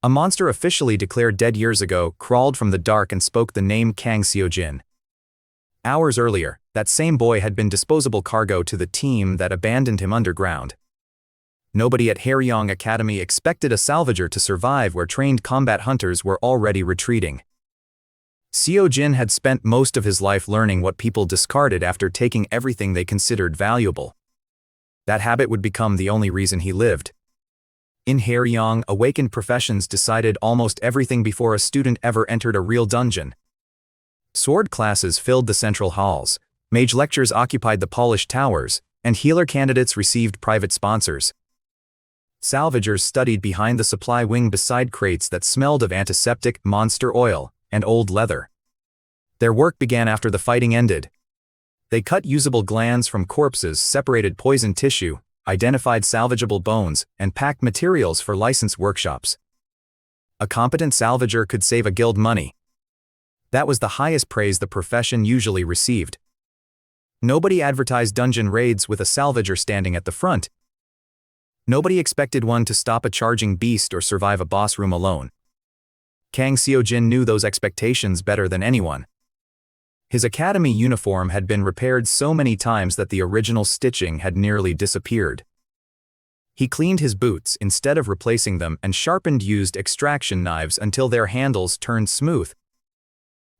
A monster officially declared dead years ago crawled from the dark and spoke the name Kang Seo-jin. Hours earlier, that same boy had been disposable cargo to the team that abandoned him underground. Nobody at Haeryeong Academy expected a Salvager to survive where trained combat hunters were already retreating. Seo-jin had spent most of his life learning what people discarded after taking everything they considered valuable. That habit would become the only reason he lived. In Haeryeong, awakened professions decided almost everything before a student ever entered a real dungeon. Sword classes filled the central halls, mage lectures occupied the polished towers, and healer candidates received private sponsors. Salvagers studied behind the supply wing beside crates that smelled of antiseptic, monster oil, and old leather. Their work began after the fighting ended. They cut usable glands from corpses, separated poison tissue, identified salvageable bones, and packed materials for licensed workshops. A competent salvager could save a guild money. That was the highest praise the profession usually received. Nobody advertised dungeon raids with a salvager standing at the front. Nobody expected one to stop a charging beast or survive a boss room alone. Kang Seo-jin knew those expectations better than anyone. His academy uniform had been repaired so many times that the original stitching had nearly disappeared. He cleaned his boots instead of replacing them and sharpened used extraction knives until their handles turned smooth.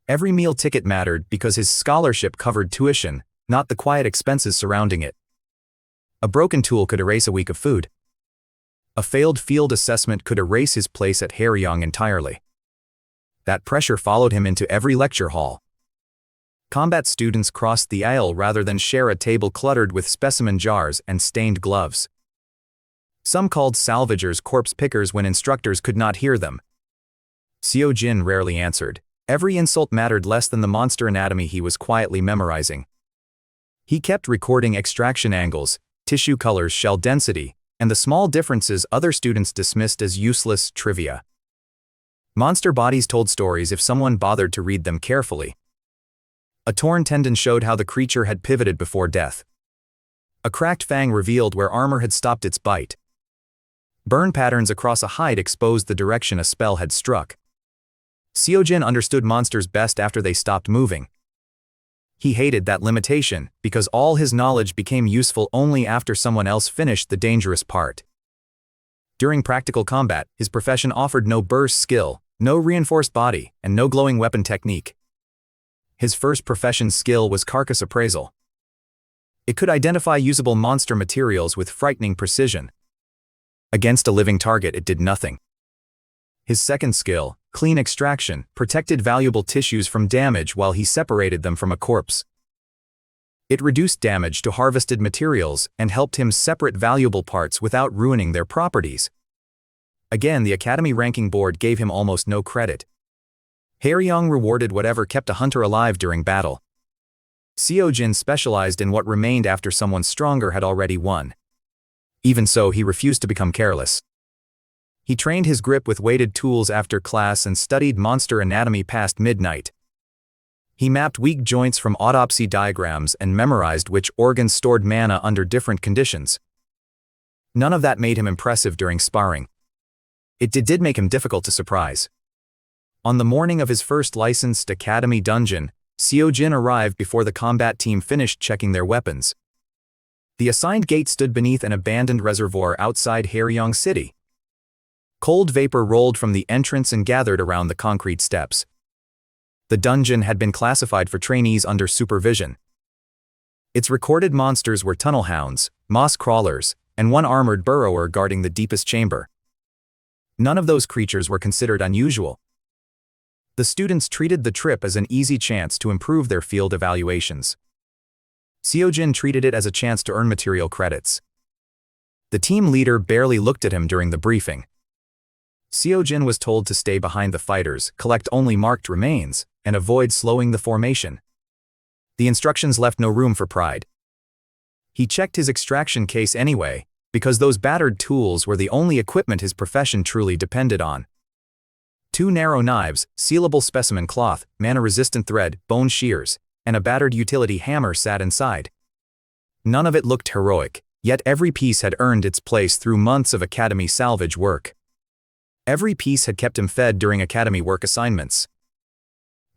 Every meal ticket mattered because his scholarship covered tuition, not the quiet expenses surrounding it. A broken tool could erase a week of food. A failed field assessment could erase his place at Haeryeong entirely. That pressure followed him into every lecture hall. Combat students crossed the aisle rather than share a table cluttered with specimen jars and stained gloves. Some called salvagers corpse pickers when instructors could not hear them. Seo-jin rarely answered. Every insult mattered less than the monster anatomy he was quietly memorizing. He kept recording extraction angles, tissue colors, shell density, and the small differences other students dismissed as useless trivia. Monster bodies told stories if someone bothered to read them carefully. A torn tendon showed how the creature had pivoted before death. A cracked fang revealed where armor had stopped its bite. Burn patterns across a hide exposed the direction a spell had struck. Seo-jin understood monsters best after they stopped moving. He hated that limitation because all his knowledge became useful only after someone else finished the dangerous part. During practical combat, his profession offered no burst skill, no reinforced body, and no glowing weapon technique. His first profession skill was Carcass Appraisal. It could identify usable monster materials with frightening precision. Against a living target, it did nothing. His second skill, Clean Extraction, protected valuable tissues from damage while he separated them from a corpse. It reduced damage to harvested materials and helped him separate valuable parts without ruining their properties. Again, the Academy ranking board gave him almost no credit. Haeryeong rewarded whatever kept a hunter alive during battle. Seo-jin specialized in what remained after someone stronger had already won. Even so, he refused to become careless. He trained his grip with weighted tools after class and studied monster anatomy past midnight. He mapped weak joints from autopsy diagrams and memorized which organs stored mana under different conditions. None of that made him impressive during sparring. It did make him difficult to surprise. On the morning of his first licensed academy dungeon, Seo-jin arrived before the combat team finished checking their weapons. The assigned gate stood beneath an abandoned reservoir outside Haeryeong City. Cold vapor rolled from the entrance and gathered around the concrete steps. The dungeon had been classified for trainees under supervision. Its recorded monsters were tunnel hounds, moss crawlers, and one armored burrower guarding the deepest chamber. None of those creatures were considered unusual. The students treated the trip as an easy chance to improve their field evaluations. Seo-jin treated it as a chance to earn material credits. The team leader barely looked at him during the briefing. Seo-jin was told to stay behind the fighters, collect only marked remains, and avoid slowing the formation. The instructions left no room for pride. He checked his extraction case anyway, because those battered tools were the only equipment his profession truly depended on. 2 narrow knives, sealable specimen cloth, mana-resistant thread, bone shears, and a battered utility hammer sat inside. None of it looked heroic, yet every piece had earned its place through months of academy salvage work. Every piece had kept him fed during academy work assignments.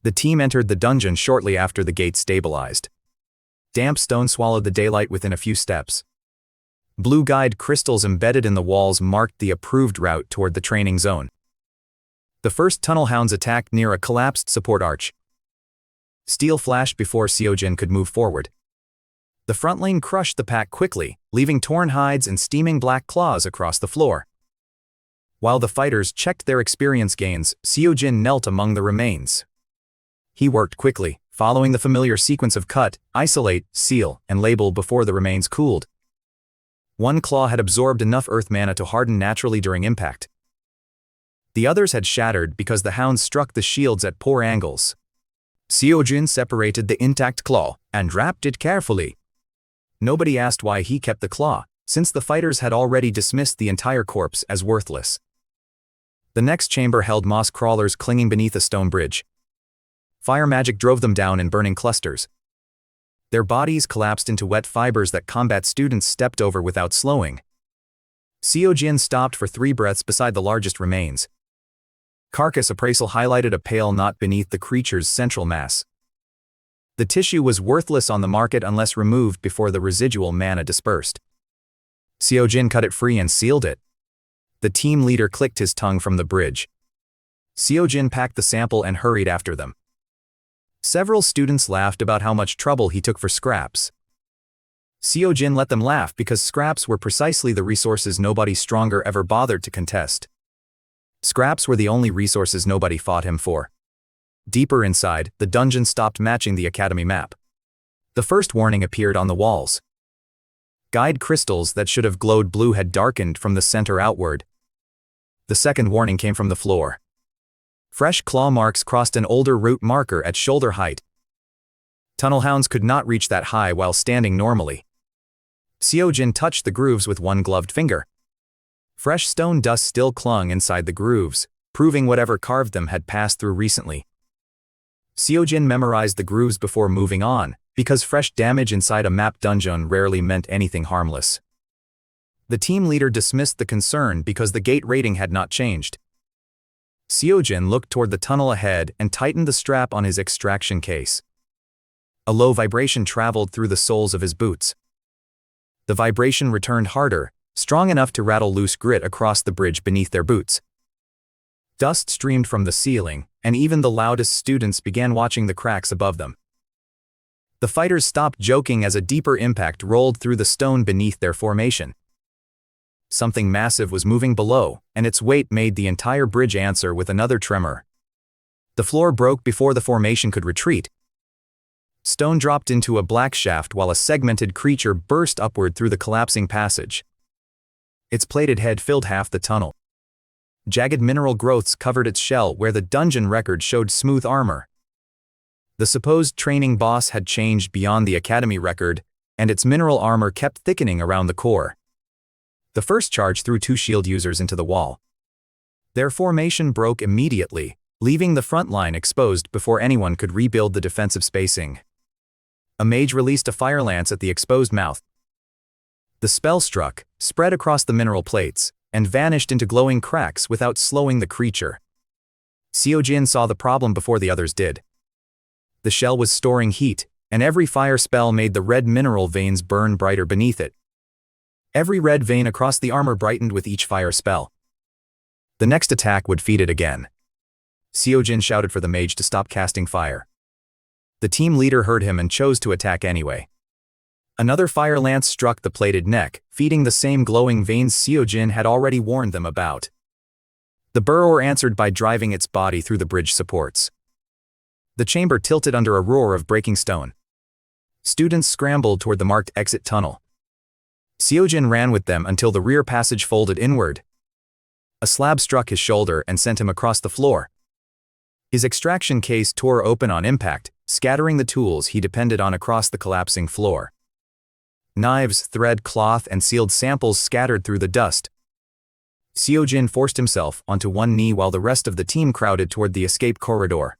The team entered the dungeon shortly after the gate stabilized. Damp stone swallowed the daylight within a few steps. Blue guide crystals embedded in the walls marked the approved route toward the training zone. The first tunnel hounds attacked near a collapsed support arch. Steel flashed before Seo-jin could move forward. The front lane crushed the pack quickly, leaving torn hides and steaming black claws across the floor. While the fighters checked their experience gains, Seo-jin knelt among the remains. He worked quickly, following the familiar sequence of cut, isolate, seal, and label before the remains cooled. One claw had absorbed enough earth mana to harden naturally during impact. The others had shattered because the hounds struck the shields at poor angles. Seo-jin separated the intact claw and wrapped it carefully. Nobody asked why he kept the claw, since the fighters had already dismissed the entire corpse as worthless. The next chamber held moss crawlers clinging beneath a stone bridge. Fire magic drove them down in burning clusters. Their bodies collapsed into wet fibers that combat students stepped over without slowing. Seo-jin stopped for 3 breaths beside the largest remains. Carcass Appraisal highlighted a pale knot beneath the creature's central mass. The tissue was worthless on the market unless removed before the residual mana dispersed. Seo-jin cut it free and sealed it. The team leader clicked his tongue from the bridge. Seo-jin packed the sample and hurried after them. Several students laughed about how much trouble he took for scraps. Seo-jin let them laugh because scraps were precisely the resources nobody stronger ever bothered to contest. Scraps were the only resources nobody fought him for. Deeper inside, the dungeon stopped matching the academy map. The first warning appeared on the walls. Guide crystals that should have glowed blue had darkened from the center outward. The second warning came from the floor. Fresh claw marks crossed an older route marker at shoulder height. Tunnel hounds could not reach that high while standing normally. Seo-jin touched the grooves with one gloved finger. Fresh stone dust still clung inside the grooves, proving whatever carved them had passed through recently. Seo-jin memorized the grooves before moving on, because fresh damage inside a map dungeon rarely meant anything harmless. The team leader dismissed the concern because the gate rating had not changed. Seo-jin looked toward the tunnel ahead and tightened the strap on his extraction case. A low vibration traveled through the soles of his boots. The vibration returned harder, strong enough to rattle loose grit across the bridge beneath their boots. Dust streamed from the ceiling, and even the loudest students began watching the cracks above them. The fighters stopped joking as a deeper impact rolled through the stone beneath their formation. Something massive was moving below, and its weight made the entire bridge answer with another tremor. The floor broke before the formation could retreat. Stone dropped into a black shaft while a segmented creature burst upward through the collapsing passage. Its plated head filled half the tunnel. Jagged mineral growths covered its shell where the dungeon record showed smooth armor. The supposed training boss had changed beyond the academy record, and its mineral armor kept thickening around the core. The first charge threw 2 shield users into the wall. Their formation broke immediately, leaving the front line exposed before anyone could rebuild the defensive spacing. A mage released a fire lance at the exposed mouth. The spell struck, spread across the mineral plates, and vanished into glowing cracks without slowing the creature. Seo-jin saw the problem before the others did. The shell was storing heat, and every fire spell made the red mineral veins burn brighter beneath it. Every red vein across the armor brightened with each fire spell. The next attack would feed it again. Seo-jin shouted for the mage to stop casting fire. The team leader heard him and chose to attack anyway. Another fire lance struck the plated neck, feeding the same glowing veins Seo-jin had already warned them about. The burrower answered by driving its body through the bridge supports. The chamber tilted under a roar of breaking stone. Students scrambled toward the marked exit tunnel. Seo-jin ran with them until the rear passage folded inward. A slab struck his shoulder and sent him across the floor. His extraction case tore open on impact, scattering the tools he depended on across the collapsing floor. Knives, thread, cloth, and sealed samples scattered through the dust. Seo-jin forced himself onto one knee while the rest of the team crowded toward the escape corridor.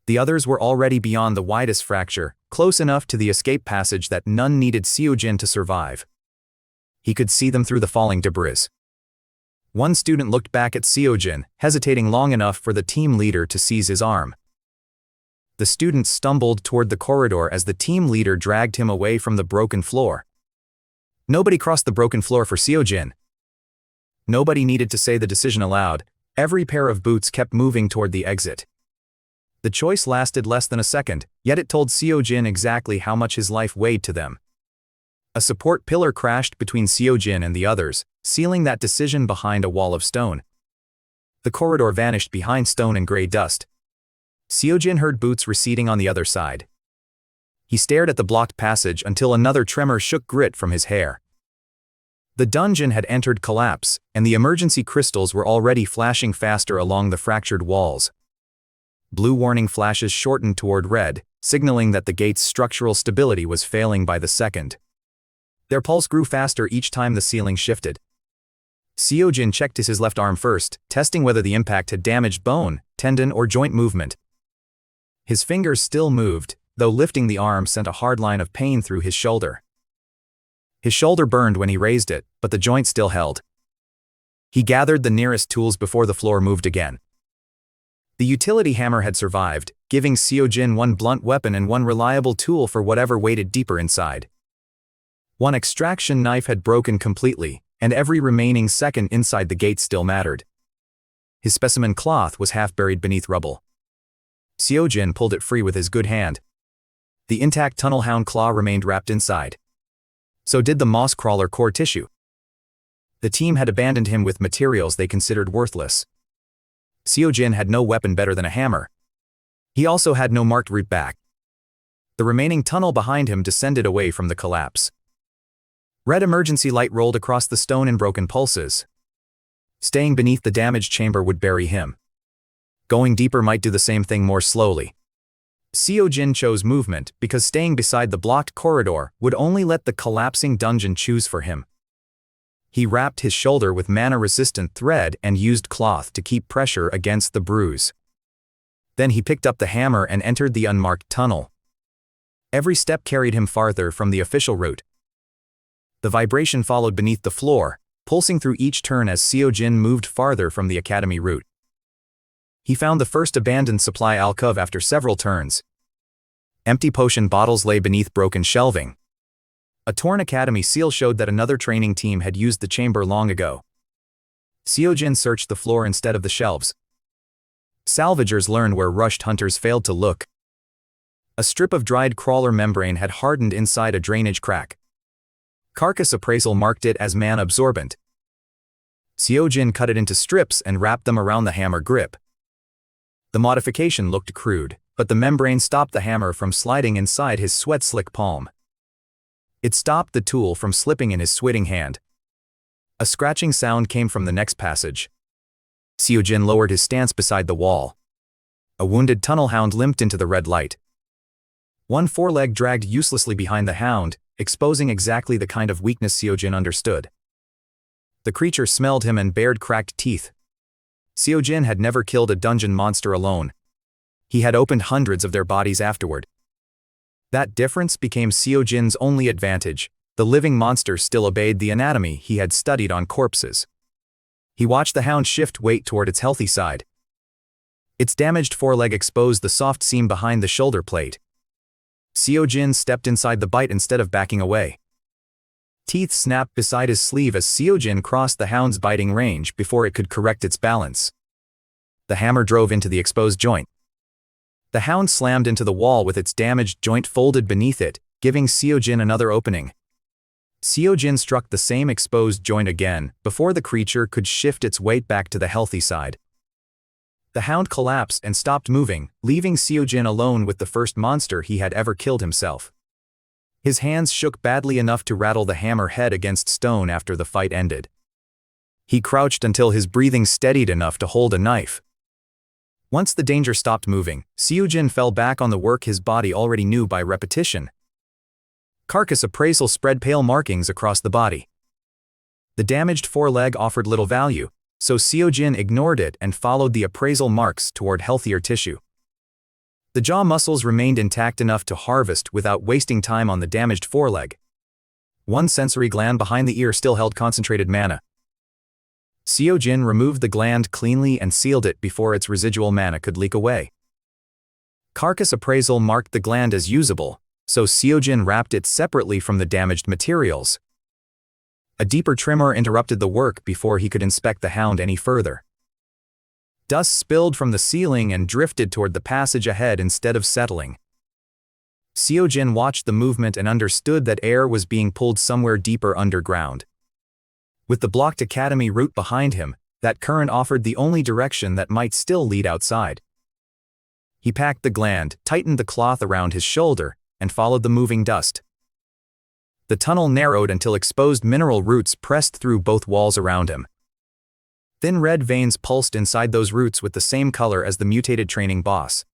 The others were already beyond the widest fracture, close enough to the escape passage that none needed Seo-jin to survive. He could see them through the falling debris. One student looked back at Seo-jin, hesitating long enough for the team leader to seize his arm. The student stumbled toward the corridor as the team leader dragged him away from the broken floor. Nobody crossed the broken floor for Seo-jin. Nobody needed to say the decision aloud. Every pair of boots kept moving toward the exit. The choice lasted less than a second, yet it told Seo-jin exactly how much his life weighed to them. A support pillar crashed between Seo-jin and the others, sealing that decision behind a wall of stone. The corridor vanished behind stone and gray dust. Seo-jin heard boots receding on the other side. He stared at the blocked passage until another tremor shook grit from his hair. The dungeon had entered collapse, and the emergency crystals were already flashing faster along the fractured walls. Blue warning flashes shortened toward red, signaling that the gate's structural stability was failing by the second. Their pulse grew faster each time the ceiling shifted. Seo-jin checked his left arm first, testing whether the impact had damaged bone, tendon, or joint movement. His fingers still moved, though lifting the arm sent a hard line of pain through his shoulder. His shoulder burned when he raised it, but the joint still held. He gathered the nearest tools before the floor moved again. The utility hammer had survived, giving Seo-jin one blunt weapon and one reliable tool for whatever waited deeper inside. One extraction knife had broken completely, and every remaining second inside the gate still mattered. His specimen cloth was half buried beneath rubble. Seo-jin pulled it free with his good hand. The intact tunnel hound claw remained wrapped inside. So did the moss crawler core tissue. The team had abandoned him with materials they considered worthless. Seo-jin had no weapon better than a hammer. He also had no marked route back. The remaining tunnel behind him descended away from the collapse. Red emergency light rolled across the stone in broken pulses. Staying beneath the damaged chamber would bury him. Going deeper might do the same thing more slowly. Seo-jin chose movement because staying beside the blocked corridor would only let the collapsing dungeon choose for him. He wrapped his shoulder with mana-resistant thread and used cloth to keep pressure against the bruise. Then he picked up the hammer and entered the unmarked tunnel. Every step carried him farther from the official route. The vibration followed beneath the floor, pulsing through each turn as Seo-jin moved farther from the academy route. He found the first abandoned supply alcove after several turns. Empty potion bottles lay beneath broken shelving. A torn academy seal showed that another training team had used the chamber long ago. Seo-jin searched the floor instead of the shelves. Salvagers learned where rushed hunters failed to look. A strip of dried crawler membrane had hardened inside a drainage crack. Carcass Appraisal marked it as man-absorbent. Seo-jin cut it into strips and wrapped them around the hammer grip. The modification looked crude, but the membrane stopped the hammer from sliding inside his sweat-slick palm. It stopped the tool from slipping in his sweating hand. A scratching sound came from the next passage. Seo-jin lowered his stance beside the wall. A wounded tunnel hound limped into the red light. One foreleg dragged uselessly behind the hound, exposing exactly the kind of weakness Seo-jin understood. The creature smelled him and bared cracked teeth. Seo-jin had never killed a dungeon monster alone. He had opened hundreds of their bodies afterward. That difference became Seo-jin's only advantage. The living monster still obeyed the anatomy he had studied on corpses. He watched the hound shift weight toward its healthy side. Its damaged foreleg exposed the soft seam behind the shoulder plate. Seo-jin stepped inside the bite instead of backing away. Teeth snapped beside his sleeve as Seo-jin crossed the hound's biting range before it could correct its balance. The hammer drove into the exposed joint. The hound slammed into the wall with its damaged joint folded beneath it, giving Seo-jin another opening. Seo-jin struck the same exposed joint again before the creature could shift its weight back to the healthy side. The hound collapsed and stopped moving, leaving Seo-jin alone with the first monster he had ever killed himself. His hands shook badly enough to rattle the hammer head against stone after the fight ended. He crouched until his breathing steadied enough to hold a knife. Once the danger stopped moving, Seo-jin fell back on the work his body already knew by repetition. Carcass Appraisal spread pale markings across the body. The damaged foreleg offered little value, so Seo-jin ignored it and followed the appraisal marks toward healthier tissue. The jaw muscles remained intact enough to harvest without wasting time on the damaged foreleg. One sensory gland behind the ear still held concentrated mana. Seo-jin removed the gland cleanly and sealed it before its residual mana could leak away. Carcass Appraisal marked the gland as usable, so Seo-jin wrapped it separately from the damaged materials. A deeper tremor interrupted the work before he could inspect the hound any further. Dust spilled from the ceiling and drifted toward the passage ahead instead of settling. Seo-jin watched the movement and understood that air was being pulled somewhere deeper underground. With the blocked academy route behind him, that current offered the only direction that might still lead outside. He packed the gland, tightened the cloth around his shoulder, and followed the moving dust. The tunnel narrowed until exposed mineral roots pressed through both walls around him. Thin red veins pulsed inside those roots with the same color as the mutated training boss.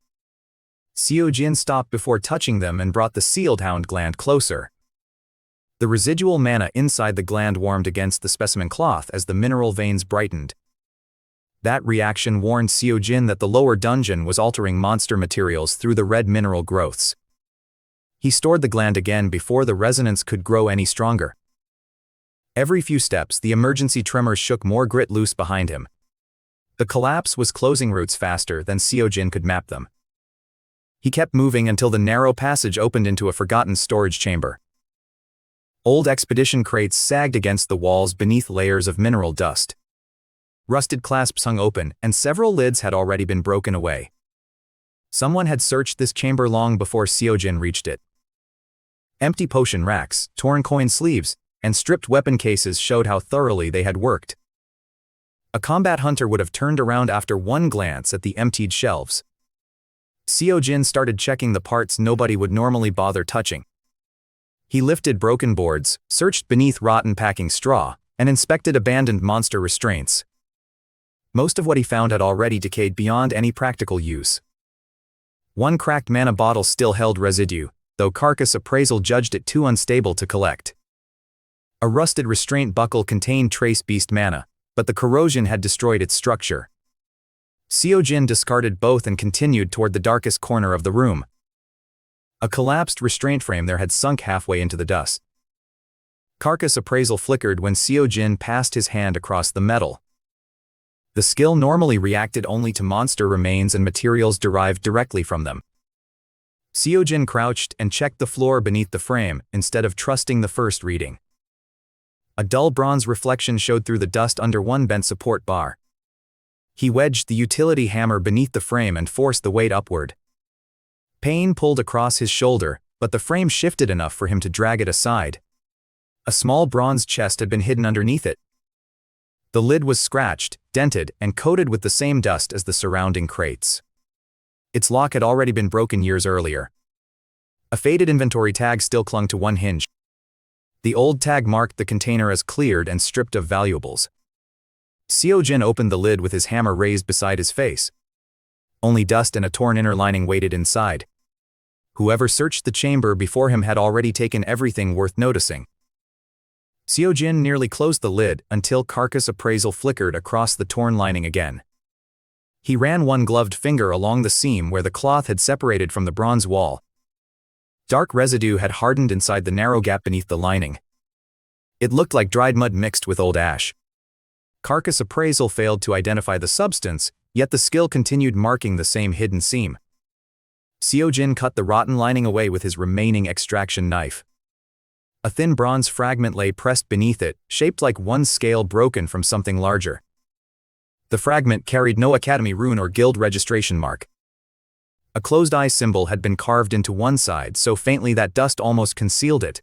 Seo-jin stopped before touching them and brought the sealed hound gland closer. The residual mana inside the gland warmed against the specimen cloth as the mineral veins brightened. That reaction warned Seo-jin that the lower dungeon was altering monster materials through the red mineral growths. He stored the gland again before the resonance could grow any stronger. Every few steps, the emergency tremors shook more grit loose behind him. The collapse was closing roots faster than Seo-jin could map them. He kept moving until the narrow passage opened into a forgotten storage chamber. Old expedition crates sagged against the walls beneath layers of mineral dust. Rusted clasps hung open, and several lids had already been broken away. Someone had searched this chamber long before Seo-jin reached it. Empty potion racks, torn coin sleeves, and stripped weapon cases showed how thoroughly they had worked. A combat hunter would have turned around after one glance at the emptied shelves. Seo-jin started checking the parts nobody would normally bother touching. He lifted broken boards, searched beneath rotten packing straw, and inspected abandoned monster restraints. Most of what he found had already decayed beyond any practical use. One cracked mana bottle still held residue, though Carcass Appraisal judged it too unstable to collect. A rusted restraint buckle contained trace beast mana, but the corrosion had destroyed its structure. Seo-jin discarded both and continued toward the darkest corner of the room. A collapsed restraint frame there had sunk halfway into the dust. Carcass Appraisal flickered when Seo-jin passed his hand across the metal. The skill normally reacted only to monster remains and materials derived directly from them. Seo-jin crouched and checked the floor beneath the frame instead of trusting the first reading. A dull bronze reflection showed through the dust under one bent support bar. He wedged the utility hammer beneath the frame and forced the weight upward. Pain pulled across his shoulder, but the frame shifted enough for him to drag it aside. A small bronze chest had been hidden underneath it. The lid was scratched, dented, and coated with the same dust as the surrounding crates. Its lock had already been broken years earlier. A faded inventory tag still clung to one hinge. The old tag marked the container as cleared and stripped of valuables. Seo-jin opened the lid with his hammer raised beside his face. Only dust and a torn inner lining waited inside. Whoever searched the chamber before him had already taken everything worth noticing. Seo-jin nearly closed the lid until Carcass Appraisal flickered across the torn lining again. He ran one gloved finger along the seam where the cloth had separated from the bronze wall. Dark residue had hardened inside the narrow gap beneath the lining. It looked like dried mud mixed with old ash. Carcass Appraisal failed to identify the substance, yet the skill continued marking the same hidden seam. Seo-jin cut the rotten lining away with his remaining extraction knife. A thin bronze fragment lay pressed beneath it, shaped like one scale broken from something larger. The fragment carried no academy rune or guild registration mark. A closed eye symbol had been carved into one side so faintly that dust almost concealed it.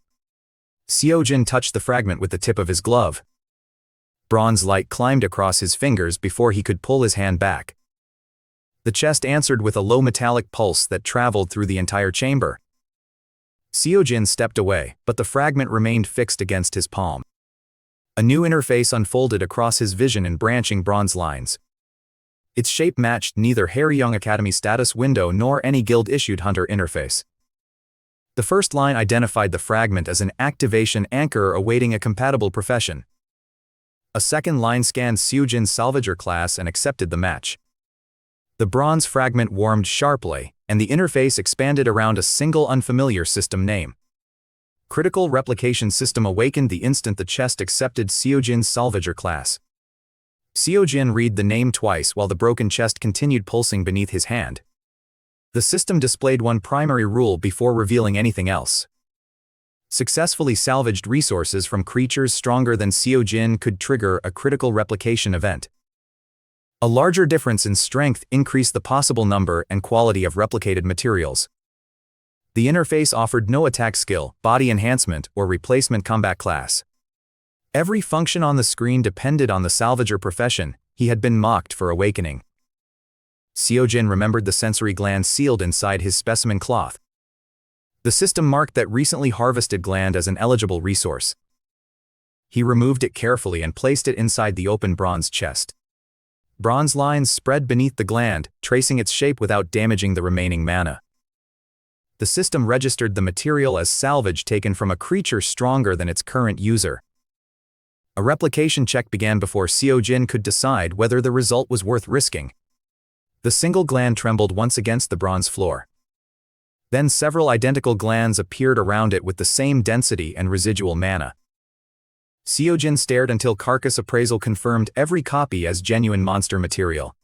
Seo-jin touched the fragment with the tip of his glove. Bronze light climbed across his fingers before he could pull his hand back. The chest answered with a low metallic pulse that traveled through the entire chamber. Seo-jin stepped away, but the fragment remained fixed against his palm. A new interface unfolded across his vision in branching bronze lines. Its shape matched neither Haeryeong Academy status window nor any guild-issued hunter interface. The first line identified the fragment as an activation anchor awaiting a compatible profession. A second line scanned Seo-jin's Salvager class and accepted the match. The bronze fragment warmed sharply, and the interface expanded around a single unfamiliar system name. Critical Replication System awakened the instant the chest accepted Seo-jin's Salvager class. Seo-jin read the name twice while the broken chest continued pulsing beneath his hand. The system displayed one primary rule before revealing anything else. Successfully salvaged resources from creatures stronger than Seo-jin could trigger a critical replication event. A larger difference in strength increased the possible number and quality of replicated materials. The interface offered no attack skill, body enhancement, or replacement combat class. Every function on the screen depended on the Salvager profession. He had been mocked for awakening. Seo-jin remembered the sensory gland sealed inside his specimen cloth. The system marked that recently harvested gland as an eligible resource. He removed it carefully and placed it inside the open bronze chest. Bronze lines spread beneath the gland, tracing its shape without damaging the remaining mana. The system registered the material as salvage taken from a creature stronger than its current user. A replication check began before Seo-jin could decide whether the result was worth risking. The single gland trembled once against the bronze floor. Then several identical glands appeared around it with the same density and residual mana. Seo-jin stared until Carcass Appraisal confirmed every copy as genuine monster material.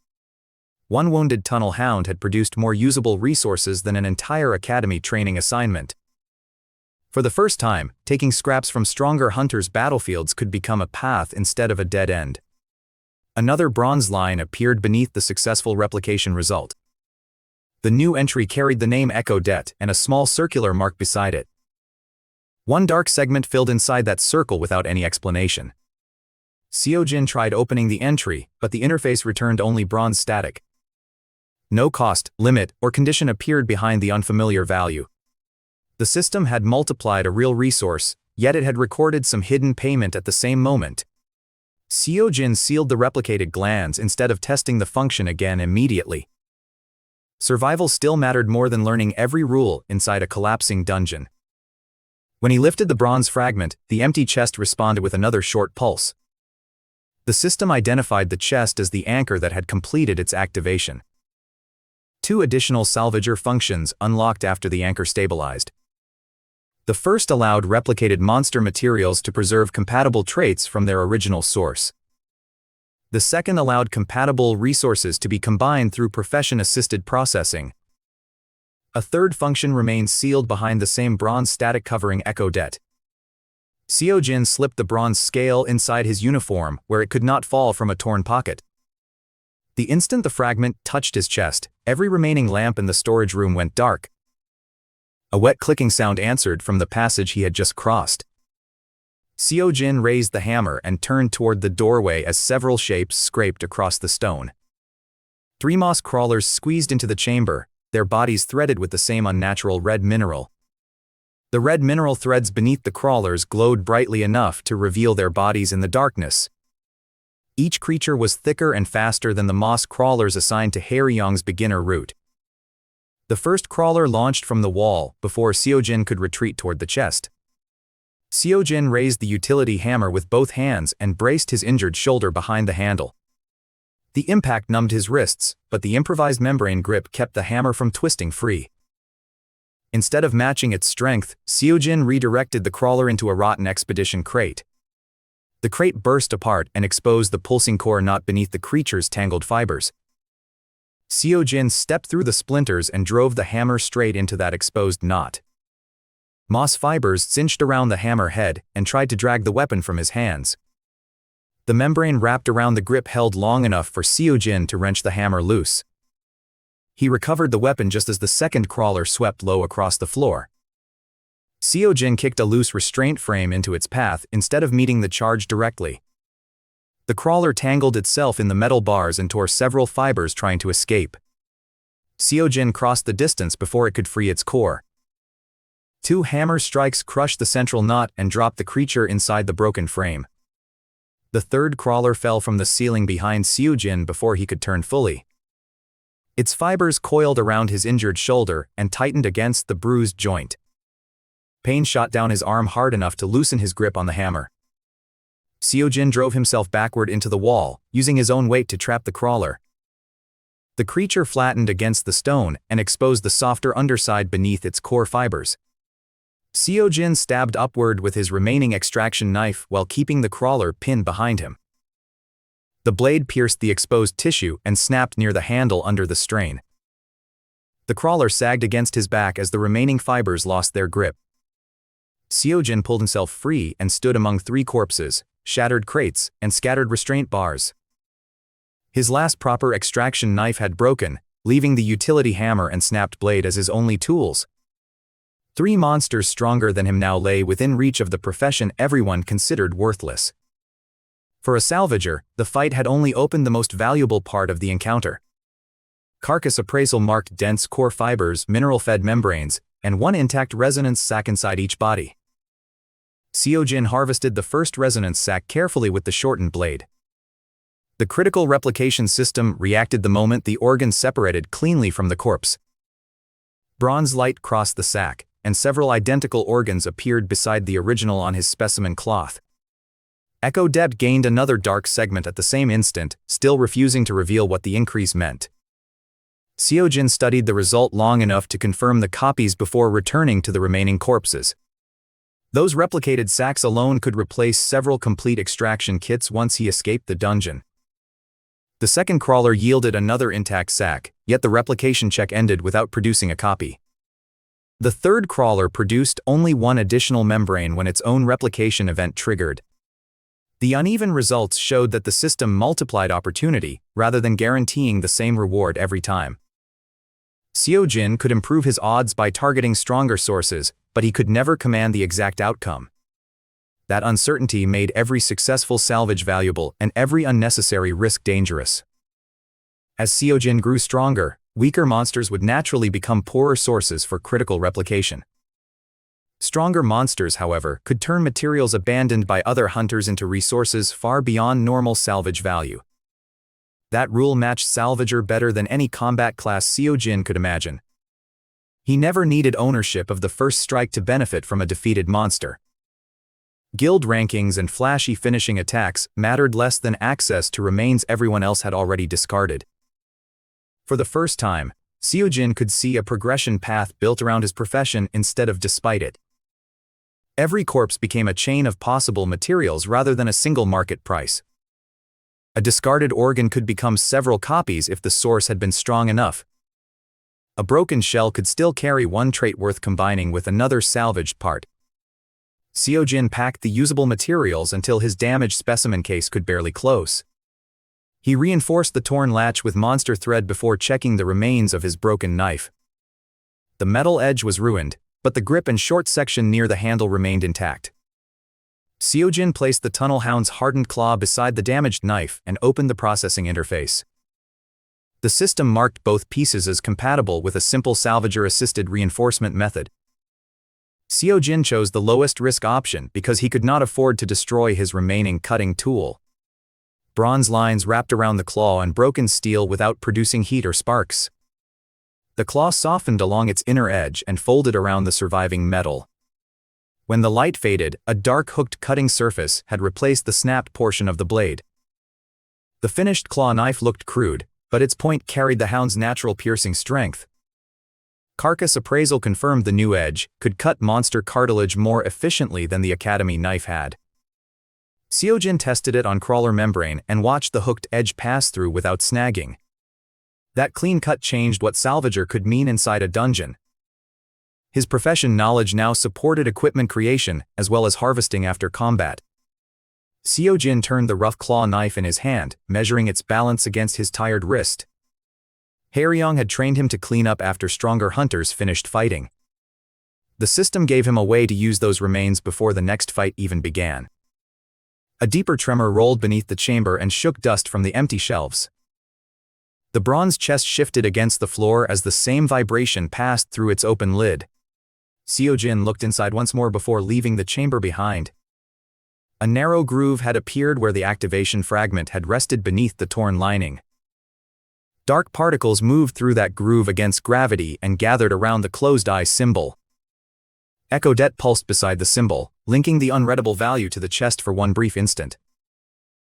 One wounded tunnel hound had produced more usable resources than an entire academy training assignment. For the first time, taking scraps from stronger hunters' battlefields could become a path instead of a dead end. Another bronze line appeared beneath the successful replication result. The new entry carried the name Echo Det and a small circular mark beside it. One dark segment filled inside that circle without any explanation. Seo-jin tried opening the entry, but the interface returned only bronze static. No cost, limit, or condition appeared behind the unfamiliar value. The system had multiplied a real resource, yet it had recorded some hidden payment at the same moment. Seo-jin sealed the replicated glands instead of testing the function again immediately. Survival still mattered more than learning every rule inside a collapsing dungeon. When he lifted the bronze fragment, the empty chest responded with another short pulse. The system identified the chest as the anchor that had completed its activation. 2 additional Salvager functions unlocked after the anchor stabilized. The first allowed replicated monster materials to preserve compatible traits from their original source. The second allowed compatible resources to be combined through profession-assisted processing. A third function remained sealed behind the same bronze static covering Echo Det. Seo-jin slipped the bronze scale inside his uniform where it could not fall from a torn pocket. The instant the fragment touched his chest, every remaining lamp in the storage room went dark. A wet clicking sound answered from the passage he had just crossed. Seo-jin raised the hammer and turned toward the doorway as several shapes scraped across the stone. 3 moss crawlers squeezed into the chamber, their bodies threaded with the same unnatural red mineral. The red mineral threads beneath the crawlers glowed brightly enough to reveal their bodies in the darkness. Each creature was thicker and faster than the moss crawlers assigned to Haeryeong's beginner route. The first crawler launched from the wall before Seo-jin could retreat toward the chest. Seo-jin raised the utility hammer with both hands and braced his injured shoulder behind the handle. The impact numbed his wrists, but the improvised membrane grip kept the hammer from twisting free. Instead of matching its strength, Seo-jin redirected the crawler into a rotten expedition crate. The crate burst apart and exposed the pulsing core knot beneath the creature's tangled fibers. Seo-jin stepped through the splinters and drove the hammer straight into that exposed knot. Moss fibers cinched around the hammer head and tried to drag the weapon from his hands. The membrane wrapped around the grip held long enough for Seo-jin to wrench the hammer loose. He recovered the weapon just as the second crawler swept low across the floor. Seo-jin kicked a loose restraint frame into its path instead of meeting the charge directly. The crawler tangled itself in the metal bars and tore several fibers trying to escape. Seo-jin crossed the distance before it could free its core. 2 hammer strikes crushed the central knot and dropped the creature inside the broken frame. The third crawler fell from the ceiling behind Seo-jin before he could turn fully. Its fibers coiled around his injured shoulder and tightened against the bruised joint. Pain shot down his arm hard enough to loosen his grip on the hammer. Seo-jin drove himself backward into the wall, using his own weight to trap the crawler. The creature flattened against the stone and exposed the softer underside beneath its core fibers. Seo-jin stabbed upward with his remaining extraction knife while keeping the crawler pinned behind him. The blade pierced the exposed tissue and snapped near the handle under the strain. The crawler sagged against his back as the remaining fibers lost their grip. Seo-jin pulled himself free and stood among 3 corpses, shattered crates, and scattered restraint bars. His last proper extraction knife had broken, leaving the utility hammer and snapped blade as his only tools. 3 monsters stronger than him now lay within reach of the profession everyone considered worthless. For a salvager, the fight had only opened the most valuable part of the encounter. Carcass Appraisal marked dense core fibers, mineral-fed membranes, and 1 intact resonance sac inside each body. Seo-jin harvested the first resonance sac carefully with the shortened blade. The critical replication system reacted the moment the organ separated cleanly from the corpse. Bronze light crossed the sac, and several identical organs appeared beside the original on his specimen cloth. Echo Deb gained another dark segment at the same instant, still refusing to reveal what the increase meant. Seo-jin studied the result long enough to confirm the copies before returning to the remaining corpses. Those replicated sacs alone could replace several complete extraction kits once he escaped the dungeon. The second crawler yielded another intact sac, yet the replication check ended without producing a copy. The third crawler produced only 1 additional membrane when its own replication event triggered. The uneven results showed that the system multiplied opportunity, rather than guaranteeing the same reward every time. Seo-jin could improve his odds by targeting stronger sources, but he could never command the exact outcome. That uncertainty made every successful salvage valuable and every unnecessary risk dangerous. As Seo-jin grew stronger, weaker monsters would naturally become poorer sources for critical replication. Stronger monsters, however, could turn materials abandoned by other hunters into resources far beyond normal salvage value. That rule matched Salvager better than any combat class Seo-jin could imagine. He never needed ownership of the first strike to benefit from a defeated monster. Guild rankings and flashy finishing attacks mattered less than access to remains everyone else had already discarded. For the first time, Seo-jin could see a progression path built around his profession instead of despite it. Every corpse became a chain of possible materials rather than a single market price. A discarded organ could become several copies if the source had been strong enough. A broken shell could still carry 1 trait worth combining with another salvaged part. Seo-jin packed the usable materials until his damaged specimen case could barely close. He reinforced the torn latch with monster thread before checking the remains of his broken knife. The metal edge was ruined, but the grip and short section near the handle remained intact. Seo-jin placed the tunnel hound's hardened claw beside the damaged knife and opened the processing interface. The system marked both pieces as compatible with a simple salvager-assisted reinforcement method. Seo-jin chose the lowest risk option because he could not afford to destroy his remaining cutting tool. Bronze lines wrapped around the claw and broken steel without producing heat or sparks. The claw softened along its inner edge and folded around the surviving metal. When the light faded, a dark hooked cutting surface had replaced the snapped portion of the blade. The finished claw knife looked crude, but its point carried the hound's natural piercing strength. Carcass Appraisal confirmed the new edge could cut monster cartilage more efficiently than the Academy knife had. Seo-jin tested it on crawler membrane and watched the hooked edge pass through without snagging. That clean cut changed what Salvager could mean inside a dungeon. His profession knowledge now supported equipment creation as well as harvesting after combat. Seo-jin turned the rough claw knife in his hand, measuring its balance against his tired wrist. Haeryeong had trained him to clean up after stronger hunters finished fighting. The system gave him a way to use those remains before the next fight even began. A deeper tremor rolled beneath the chamber and shook dust from the empty shelves. The bronze chest shifted against the floor as the same vibration passed through its open lid. Seo-jin looked inside once more before leaving the chamber behind. A narrow groove had appeared where the activation fragment had rested beneath the torn lining. Dark particles moved through that groove against gravity and gathered around the closed-eye symbol. Echo Det pulsed beside the symbol, linking the unreadable value to the chest for one brief instant.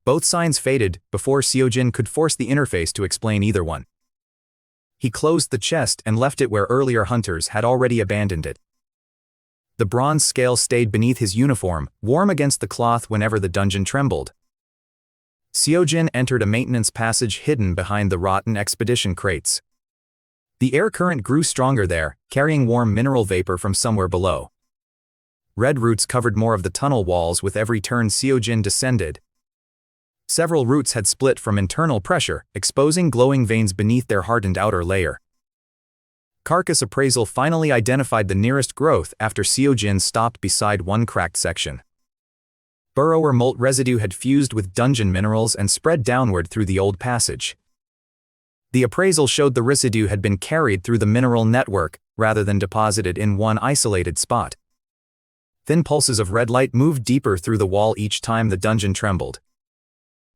Both signs faded before Seo-jin could force the interface to explain either one. He closed the chest and left it where earlier hunters had already abandoned it. The bronze scale stayed beneath his uniform, warm against the cloth whenever the dungeon trembled. Seo-jin entered a maintenance passage hidden behind the rotten expedition crates. The air current grew stronger there, carrying warm mineral vapor from somewhere below. Red roots covered more of the tunnel walls with every turn Seo-jin descended. Several roots had split from internal pressure, exposing glowing veins beneath their hardened outer layer. Carcass Appraisal finally identified the nearest growth after Seo-jin stopped beside one cracked section. Burrower molt residue had fused with dungeon minerals and spread downward through the old passage. The appraisal showed the residue had been carried through the mineral network, rather than deposited in one isolated spot. Thin pulses of red light moved deeper through the wall each time the dungeon trembled.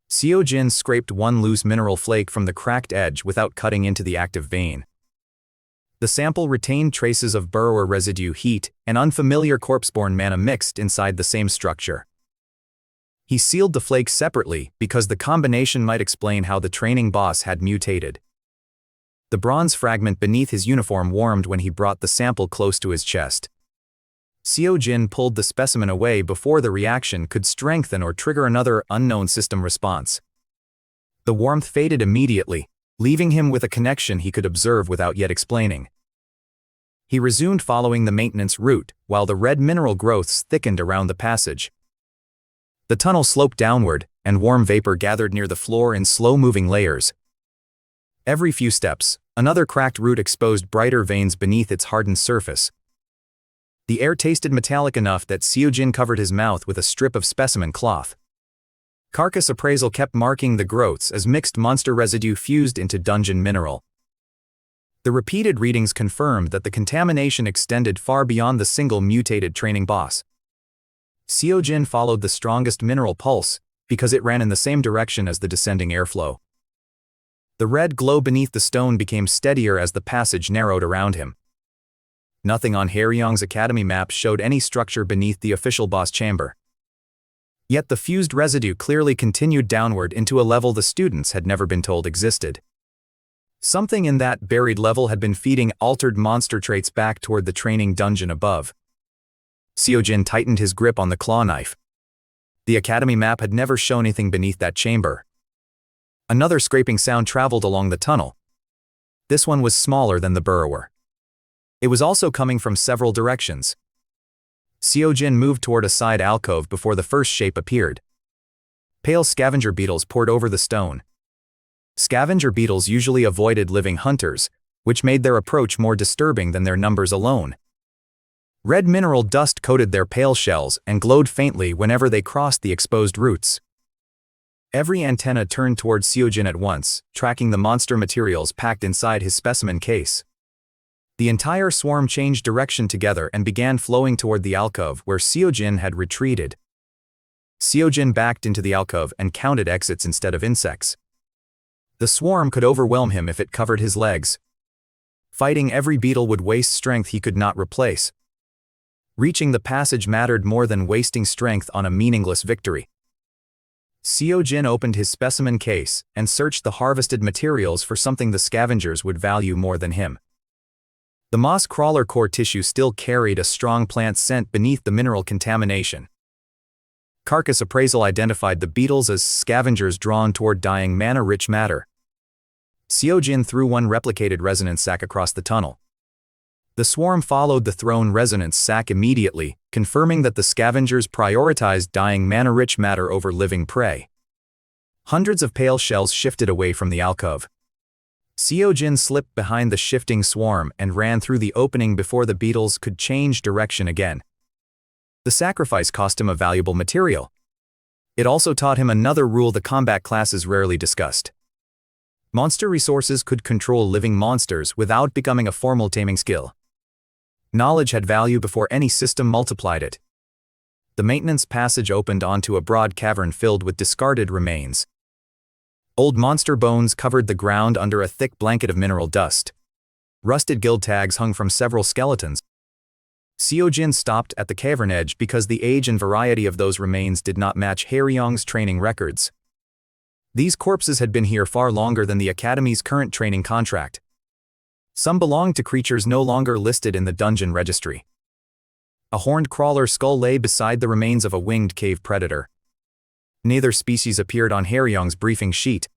Seo-jin scraped one loose mineral flake from the cracked edge without cutting into the active vein. The sample retained traces of burrower residue, heat, and unfamiliar corpseborn mana mixed inside the same structure. He sealed the flakes separately because the combination might explain how the training boss had mutated. The bronze fragment beneath his uniform warmed when he brought the sample close to his chest. Seo-jin pulled the specimen away before the reaction could strengthen or trigger another unknown system response. The warmth faded immediately, leaving him with a connection he could observe without yet explaining. He resumed following the maintenance route, while the red mineral growths thickened around the passage. The tunnel sloped downward, and warm vapor gathered near the floor in slow-moving layers. Every few steps, another cracked root exposed brighter veins beneath its hardened surface. The air tasted metallic enough that Seo-jin covered his mouth with a strip of specimen cloth. Carcass Appraisal kept marking the growths as mixed monster residue fused into dungeon mineral. The repeated readings confirmed that the contamination extended far beyond the single mutated training boss. Seo-jin followed the strongest mineral pulse, because it ran in the same direction as the descending airflow. The red glow beneath the stone became steadier as the passage narrowed around him. Nothing on Haeryeong's Academy map showed any structure beneath the official boss chamber. Yet the fused residue clearly continued downward into a level the students had never been told existed. Something in that buried level had been feeding altered monster traits back toward the training dungeon above. Seo-jin tightened his grip on the claw knife. The Academy map had never shown anything beneath that chamber. Another scraping sound traveled along the tunnel. This one was smaller than the burrower. It was also coming from several directions. Seo-jin moved toward a side alcove before the first shape appeared. Pale scavenger beetles poured over the stone. Scavenger beetles usually avoided living hunters, which made their approach more disturbing than their numbers alone. Red mineral dust coated their pale shells and glowed faintly whenever they crossed the exposed roots. Every antenna turned toward Seo-jin at once, tracking the monster materials packed inside his specimen case. The entire swarm changed direction together and began flowing toward the alcove where Seo-jin had retreated. Seo-jin backed into the alcove and counted exits instead of insects. The swarm could overwhelm him if it covered his legs. Fighting every beetle would waste strength he could not replace. Reaching the passage mattered more than wasting strength on a meaningless victory. Seo-jin opened his specimen case and searched the harvested materials for something the scavengers would value more than him. The moss crawler core tissue still carried a strong plant scent beneath the mineral contamination. Carcass Appraisal identified the beetles as scavengers drawn toward dying mana-rich matter. Seo-jin threw one replicated resonance sac across the tunnel. The swarm followed the thrown resonance sac immediately, confirming that the scavengers prioritized dying mana-rich matter over living prey. Hundreds of pale shells shifted away from the alcove. Seo-jin slipped behind the shifting swarm and ran through the opening before the beetles could change direction again. The sacrifice cost him a valuable material. It also taught him another rule the combat classes rarely discussed. Monster resources could control living monsters without becoming a formal taming skill. Knowledge had value before any system multiplied it. The maintenance passage opened onto a broad cavern filled with discarded remains. Old monster bones covered the ground under a thick blanket of mineral dust. Rusted guild tags hung from several skeletons. Seo-jin stopped at the cavern edge because the age and variety of those remains did not match Haeryeong's training records. These corpses had been here far longer than the Academy's current training contract. Some belonged to creatures no longer listed in the dungeon registry. A horned crawler skull lay beside the remains of a winged cave predator. Neither species appeared on Haeryeong's briefing sheet.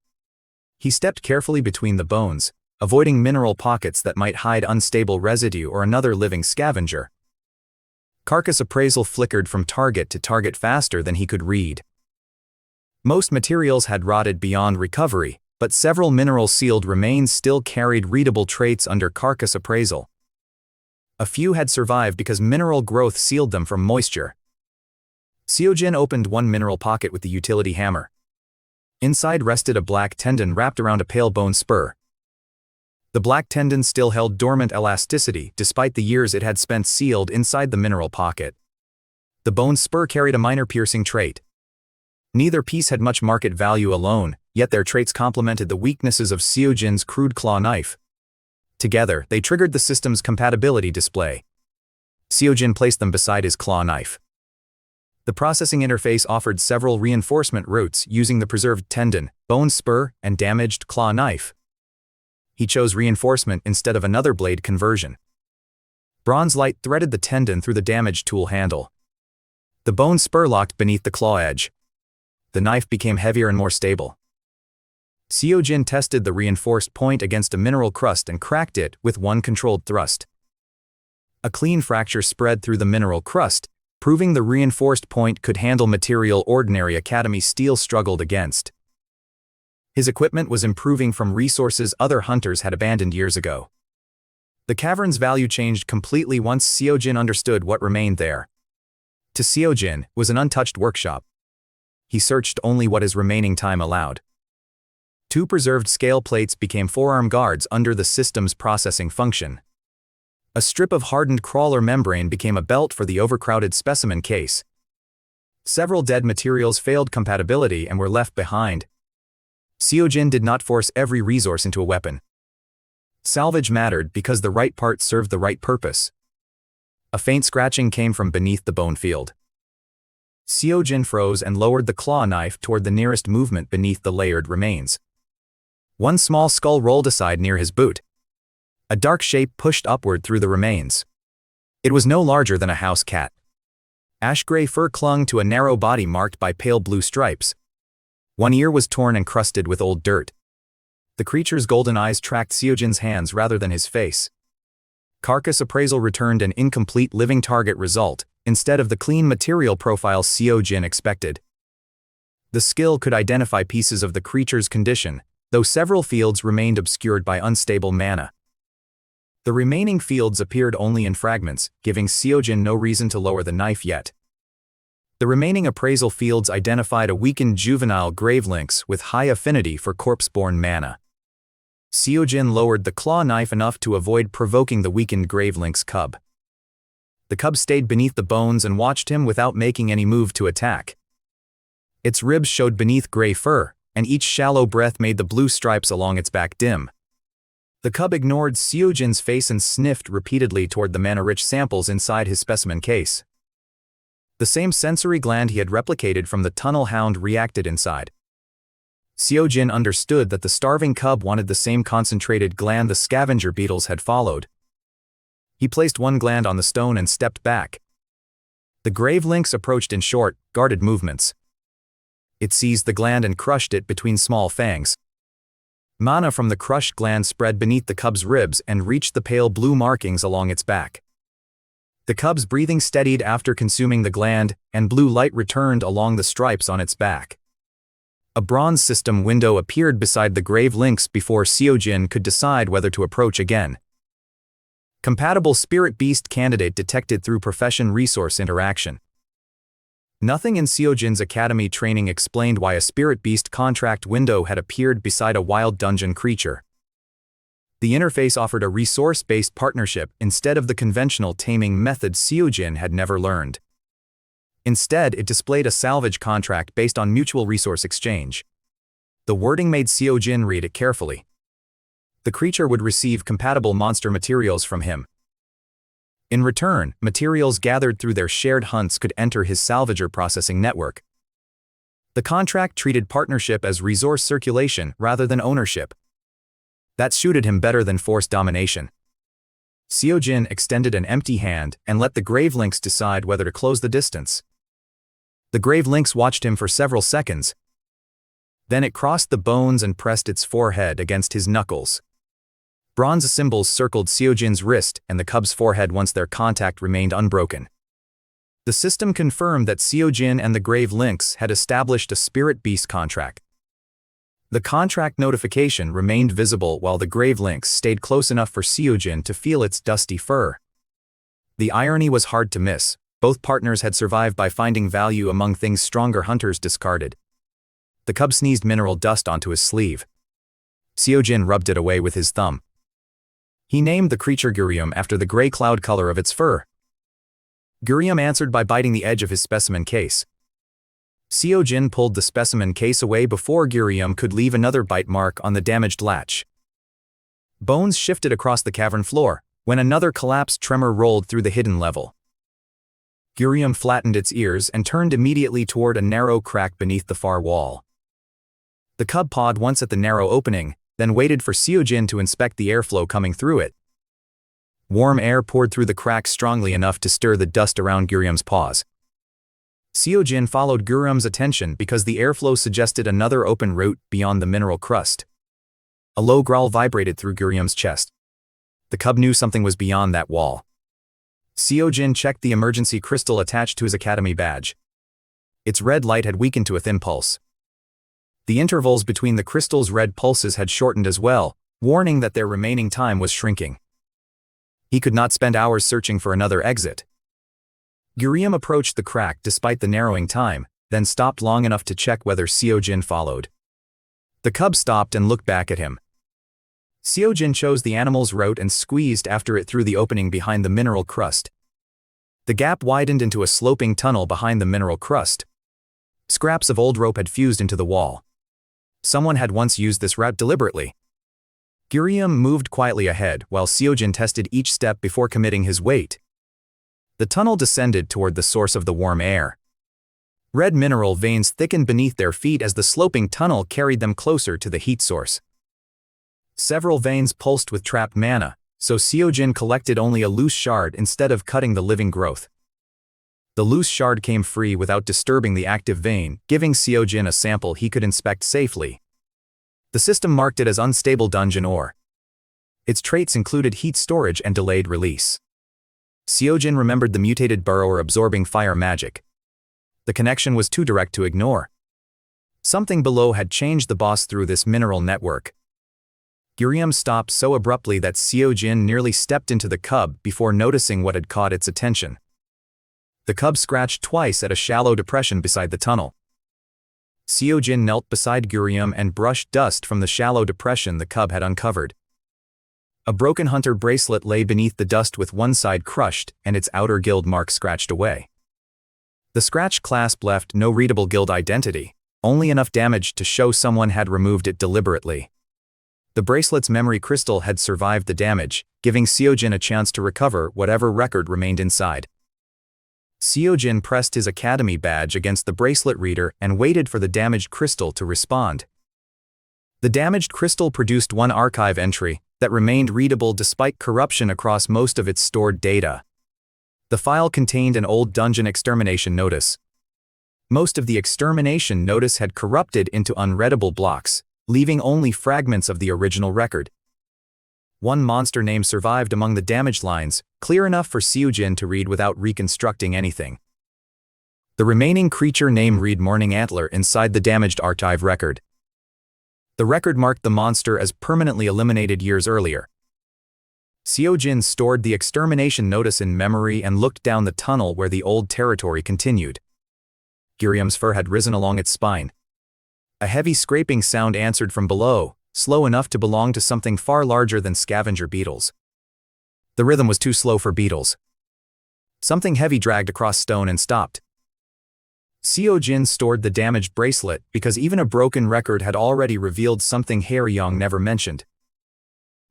He stepped carefully between the bones, avoiding mineral pockets that might hide unstable residue or another living scavenger. Carcass appraisal flickered from target to target faster than he could read. Most materials had rotted beyond recovery, but several mineral-sealed remains still carried readable traits under Carcass appraisal. A few had survived because mineral growth sealed them from moisture. Seo-jin opened one mineral pocket with the utility hammer. Inside rested a black tendon wrapped around a pale bone spur. The black tendon still held dormant elasticity despite the years it had spent sealed inside the mineral pocket. The bone spur carried a minor piercing trait. Neither piece had much market value alone, yet their traits complemented the weaknesses of Seo-jin's crude claw knife. Together, they triggered the system's compatibility display. Seo-jin placed them beside his claw knife. The processing interface offered several reinforcement routes using the preserved tendon, bone spur, and damaged claw knife. He chose reinforcement instead of another blade conversion. Bronze light threaded the tendon through the damaged tool handle. The bone spur locked beneath the claw edge. The knife became heavier and more stable. Seo-jin tested the reinforced point against a mineral crust and cracked it with one controlled thrust. A clean fracture spread through the mineral crust, proving the reinforced point could handle material ordinary Academy steel struggled against. His equipment was improving from resources other hunters had abandoned years ago. The cavern's value changed completely once Seo-jin understood what remained there. To Seo-jin was an untouched workshop. He searched only what his remaining time allowed. 2 preserved scale plates became forearm guards under the system's processing function. A strip of hardened crawler membrane became a belt for the overcrowded specimen case. Several dead materials failed compatibility and were left behind. Seo-jin did not force every resource into a weapon. Salvage mattered because the right part served the right purpose. A faint scratching came from beneath the bone field. Seo-jin froze and lowered the claw knife toward the nearest movement beneath the layered remains. One small skull rolled aside near his boot. A dark shape pushed upward through the remains. It was no larger than a house cat. Ash-gray fur clung to a narrow body marked by pale blue stripes. One ear was torn and crusted with old dirt. The creature's golden eyes tracked Seo-jin's hands rather than his face. Carcass appraisal returned an incomplete living target result, instead of the clean material profile Seo-jin expected. The skill could identify pieces of the creature's condition, though several fields remained obscured by unstable mana. The remaining fields appeared only in fragments, giving Seo-jin no reason to lower the knife yet. The remaining appraisal fields identified a weakened juvenile gravelynx with high affinity for corpse-born mana. Seo-jin lowered the claw knife enough to avoid provoking the weakened gravelynx cub. The cub stayed beneath the bones and watched him without making any move to attack. Its ribs showed beneath gray fur, and each shallow breath made the blue stripes along its back dim. The cub ignored Seo-jin's face and sniffed repeatedly toward the mana-rich samples inside his specimen case. The same sensory gland he had replicated from the tunnel hound reacted inside. Seo-jin understood that the starving cub wanted the same concentrated gland the scavenger beetles had followed. He placed one gland on the stone and stepped back. The gravelynx approached in short, guarded movements. It seized the gland and crushed it between small fangs. Mana from the crushed gland spread beneath the cub's ribs and reached the pale blue markings along its back. The cub's breathing steadied after consuming the gland, and blue light returned along the stripes on its back. A bronze system window appeared beside the gravelynx before Seo-jin could decide whether to approach again. Compatible spirit beast candidate detected through profession resource interaction. Nothing in Seo-jin's academy training explained why a spirit beast contract window had appeared beside a wild dungeon creature. The interface offered a resource-based partnership instead of the conventional taming method Seo-jin had never learned. Instead, it displayed a salvage contract based on mutual resource exchange. The wording made Seo-jin read it carefully. The creature would receive compatible monster materials from him. In return, materials gathered through their shared hunts could enter his Salvager processing network. The contract treated partnership as resource circulation rather than ownership. That suited him better than forced domination. Seo-jin extended an empty hand and let the gravelynx decide whether to close the distance. The grave lynx watched him for several seconds. Then it crossed the bones and pressed its forehead against his knuckles. Bronze symbols circled Seo-jin's wrist and the cub's forehead once their contact remained unbroken. The system confirmed that Seo-jin and the grave lynx had established a spirit beast contract. The contract notification remained visible while the grave lynx stayed close enough for Seo-jin to feel its dusty fur. The irony was hard to miss. Both partners had survived by finding value among things stronger hunters discarded. The cub sneezed mineral dust onto his sleeve. Seo-jin rubbed it away with his thumb. He named the creature Gurium after the gray cloud color of its fur. Gurium answered by biting the edge of his specimen case. Seo-jin pulled the specimen case away before Gurium could leave another bite mark on the damaged latch. Bones shifted across the cavern floor, when another collapsed tremor rolled through the hidden level. Gurium flattened its ears and turned immediately toward a narrow crack beneath the far wall. The cub pawed once at the narrow opening, then waited for Seo-jin to inspect the airflow coming through it. Warm air poured through the crack strongly enough to stir the dust around Gurium's paws. Seo-jin followed Gurium's attention because the airflow suggested another open route beyond the mineral crust. A low growl vibrated through Gurium's chest. The cub knew something was beyond that wall. Seo-jin checked the emergency crystal attached to his academy badge. Its red light had weakened to a thin pulse. The intervals between the crystal's red pulses had shortened as well, warning that their remaining time was shrinking. He could not spend hours searching for another exit. Gurium approached the crack despite the narrowing time, then stopped long enough to check whether Seo-jin followed. The cub stopped and looked back at him. Seo-jin chose the animal's route and squeezed after it through the opening behind the mineral crust. The gap widened into a sloping tunnel behind the mineral crust. Scraps of old rope had fused into the wall. Someone had once used this route deliberately. Gurium moved quietly ahead while Seo-jin tested each step before committing his weight. The tunnel descended toward the source of the warm air. Red mineral veins thickened beneath their feet as the sloping tunnel carried them closer to the heat source. Several veins pulsed with trapped mana, so Seo-jin collected only a loose shard instead of cutting the living growth. The loose shard came free without disturbing the active vein, giving Seo-jin a sample he could inspect safely. The system marked it as unstable dungeon ore. Its traits included heat storage and delayed release. Seo-jin remembered the mutated burrower absorbing fire magic. The connection was too direct to ignore. Something below had changed the boss through this mineral network. Gurium stopped so abruptly that Seo-jin nearly stepped into the cub before noticing what had caught its attention. The cub scratched twice at a shallow depression beside the tunnel. Seo-jin knelt beside Gurium and brushed dust from the shallow depression the cub had uncovered. A broken hunter bracelet lay beneath the dust with one side crushed and its outer guild mark scratched away. The scratched clasp left no readable guild identity, only enough damage to show someone had removed it deliberately. The bracelet's memory crystal had survived the damage, giving Seo-jin a chance to recover whatever record remained inside. Seo-jin pressed his academy badge against the bracelet reader and waited for the damaged crystal to respond. The damaged crystal produced one archive entry that remained readable despite corruption across most of its stored data. The file contained an old dungeon extermination notice. Most of the extermination notice had corrupted into unreadable blocks, leaving only fragments of the original record. One monster name survived among the damaged lines, clear enough for Seo-jin to read without reconstructing anything. The remaining creature name read Mourning Antler inside the damaged archive record. The record marked the monster as permanently eliminated years earlier. Seo-jin stored the extermination notice in memory and looked down the tunnel where the old territory continued. Gurium's fur had risen along its spine. A heavy scraping sound answered from below, slow enough to belong to something far larger than scavenger beetles. The rhythm was too slow for beetles. Something heavy dragged across stone and stopped. Seo-jin stored the damaged bracelet because even a broken record had already revealed something Haeryeong never mentioned.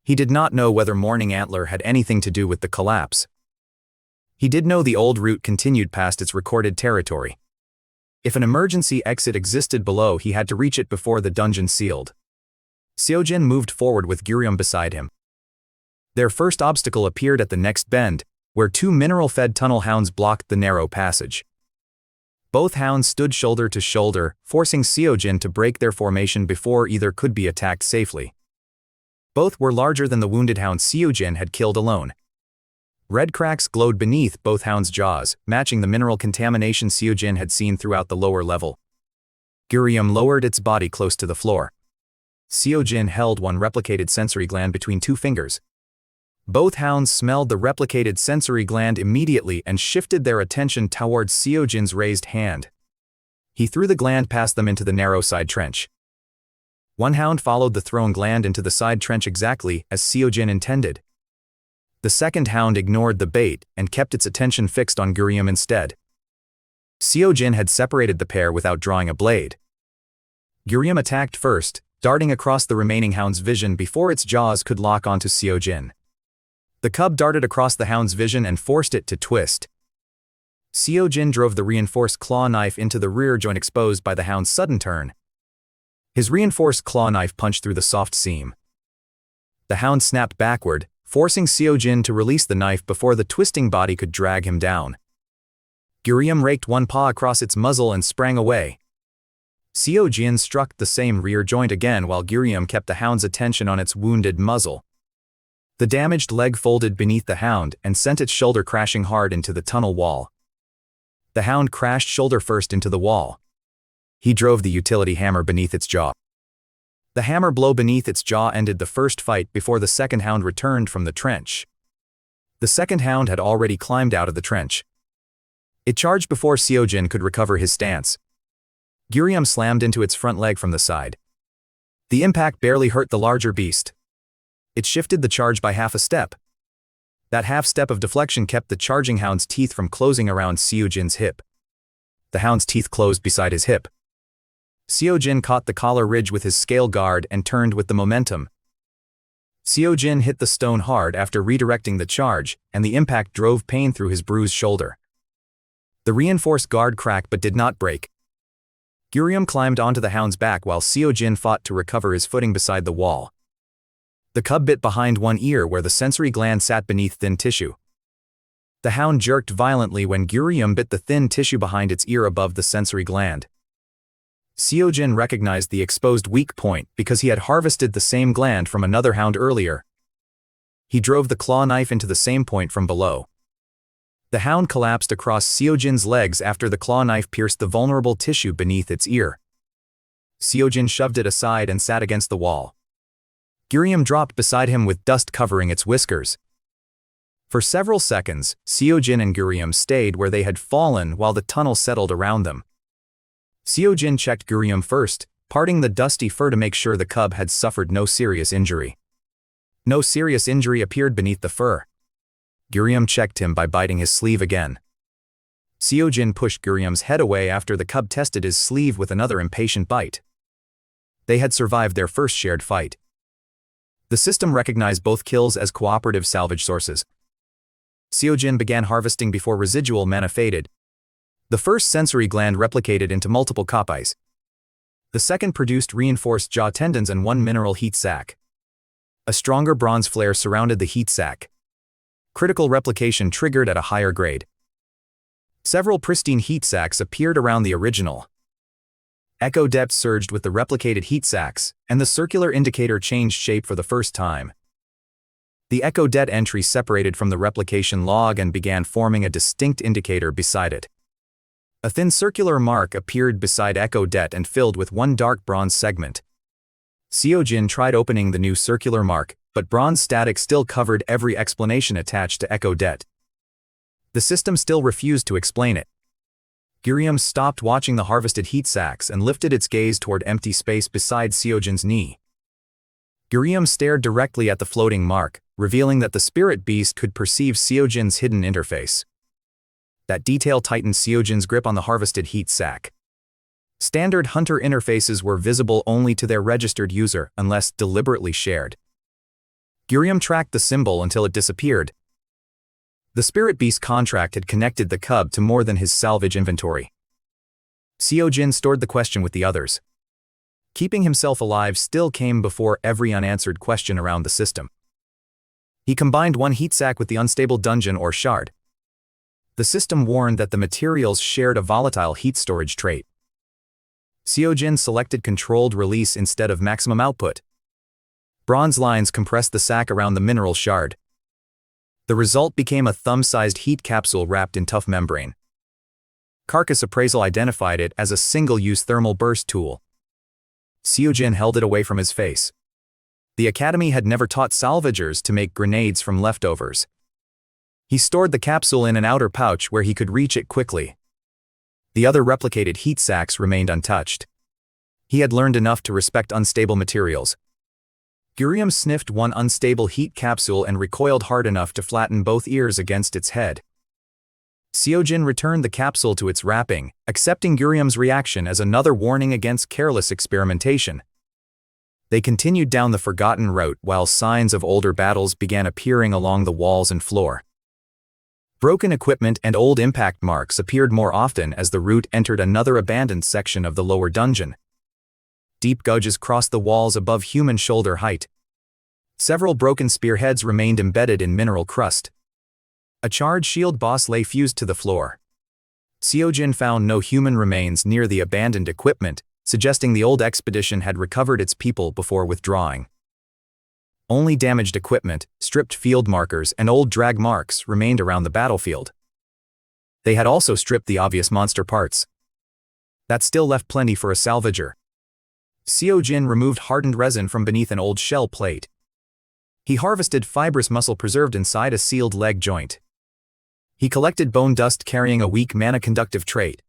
He did not know whether Mourning Antler had anything to do with the collapse. He did know the old route continued past its recorded territory. If an emergency exit existed below, he had to reach it before the dungeon sealed. Seo-jin moved forward with Gurium beside him. Their first obstacle appeared at the next bend, where two mineral-fed tunnel hounds blocked the narrow passage. Both hounds stood shoulder to shoulder, forcing Seo-jin to break their formation before either could be attacked safely. Both were larger than the wounded hound Seo-jin had killed alone. Red cracks glowed beneath both hounds' jaws, matching the mineral contamination Seo-jin had seen throughout the lower level. Gurium lowered its body close to the floor. Seo-jin held one replicated sensory gland between two fingers. Both hounds smelled the replicated sensory gland immediately and shifted their attention towards Seo-jin's raised hand. He threw the gland past them into the narrow side trench. One hound followed the thrown gland into the side trench exactly as Seo-jin intended. The second hound ignored the bait and kept its attention fixed on Gurium instead. Seo-jin had separated the pair without drawing a blade. Gurium attacked first, darting across the remaining hound's vision before its jaws could lock onto Seo-jin. The cub darted across the hound's vision and forced it to twist. Seo-jin drove the reinforced claw knife into the rear joint exposed by the hound's sudden turn. His reinforced claw knife punched through the soft seam. The hound snapped backward, forcing Seo-jin to release the knife before the twisting body could drag him down. Gurium raked one paw across its muzzle and sprang away. Seo-jin struck the same rear joint again while Gurium kept the hound's attention on its wounded muzzle. The damaged leg folded beneath the hound and sent its shoulder crashing hard into the tunnel wall. The hound crashed shoulder first into the wall. He drove the utility hammer beneath its jaw. The hammer blow beneath its jaw ended the first fight before the second hound returned from the trench. The second hound had already climbed out of the trench. It charged before Seo-jin could recover his stance. Gurium slammed into its front leg from the side. The impact barely hurt the larger beast. It shifted the charge by half a step. That half step of deflection kept the charging hound's teeth from closing around Seo-jin's hip. The hound's teeth closed beside his hip. Seo-jin caught the collar ridge with his scale guard and turned with the momentum. Seo-jin hit the stone hard after redirecting the charge, and the impact drove pain through his bruised shoulder. The reinforced guard cracked but did not break. Gurium climbed onto the hound's back while Seo-jin fought to recover his footing beside the wall. The cub bit behind one ear where the sensory gland sat beneath thin tissue. The hound jerked violently when Gurium bit the thin tissue behind its ear above the sensory gland. Seo-jin recognized the exposed weak point because he had harvested the same gland from another hound earlier. He drove the claw knife into the same point from below. The hound collapsed across Seo-jin's legs after the claw knife pierced the vulnerable tissue beneath its ear. Seo-jin shoved it aside and sat against the wall. Gurium dropped beside him with dust covering its whiskers. For several seconds, Seo-jin and Gurium stayed where they had fallen while the tunnel settled around them. Seo-jin checked Gurium first, parting the dusty fur to make sure the cub had suffered no serious injury. No serious injury appeared beneath the fur. Gurium checked him by biting his sleeve again. Seo-jin pushed Gurium's head away after the cub tested his sleeve with another impatient bite. They had survived their first shared fight. The system recognized both kills as cooperative salvage sources. Seo-jin began harvesting before residual mana faded. The first sensory gland replicated into multiple copies. The second produced reinforced jaw tendons and one mineral heat sac. A stronger bronze flare surrounded the heat sac. Critical replication triggered at a higher grade. Several pristine heat sacs appeared around the original. Echo depth surged with the replicated heat sacs, and the circular indicator changed shape for the first time. The echo det entry separated from the replication log and began forming a distinct indicator beside it. A thin circular mark appeared beside echo det and filled with one dark bronze segment. Seo-jin tried opening the new circular mark, but bronze static still covered every explanation attached to echo det. The system still refused to explain it. Gurium stopped watching the harvested heat sacs and lifted its gaze toward empty space beside Seo-jin's knee. Gurium stared directly at the floating mark, revealing that the spirit beast could perceive Seo-jin's hidden interface. That detail tightened Seo-jin's grip on the harvested heat sac. Standard hunter interfaces were visible only to their registered user unless deliberately shared. Gurium tracked the symbol until it disappeared. The spirit beast contract had connected the cub to more than his salvage inventory. Seo-jin stored the question with the others. Keeping himself alive still came before every unanswered question around the system. He combined one heat sac with the unstable dungeon or shard. The system warned that the materials shared a volatile heat storage trait. Seo-jin selected controlled release instead of maximum output. Bronze lines compressed the sac around the mineral shard. The result became a thumb-sized heat capsule wrapped in tough membrane. Carcass Appraisal identified it as a single-use thermal burst tool. Seo-jin held it away from his face. The Academy had never taught Salvagers to make grenades from leftovers. He stored the capsule in an outer pouch where he could reach it quickly. The other replicated heat sacs remained untouched. He had learned enough to respect unstable materials. Gurium sniffed one unstable heat capsule and recoiled hard enough to flatten both ears against its head. Seo-jin returned the capsule to its wrapping, accepting Gurium's reaction as another warning against careless experimentation. They continued down the forgotten route while signs of older battles began appearing along the walls and floor. Broken equipment and old impact marks appeared more often as the route entered another abandoned section of the lower dungeon. Deep gouges crossed the walls above human shoulder height. Several broken spearheads remained embedded in mineral crust. A charred shield boss lay fused to the floor. Seo-jin found no human remains near the abandoned equipment, suggesting the old expedition had recovered its people before withdrawing. Only damaged equipment, stripped field markers, and old drag marks remained around the battlefield. They had also stripped the obvious monster parts. That still left plenty for a salvager. Seo-jin removed hardened resin from beneath an old shell plate. He harvested fibrous muscle preserved inside a sealed leg joint. He collected bone dust carrying a weak mana-conductive trait.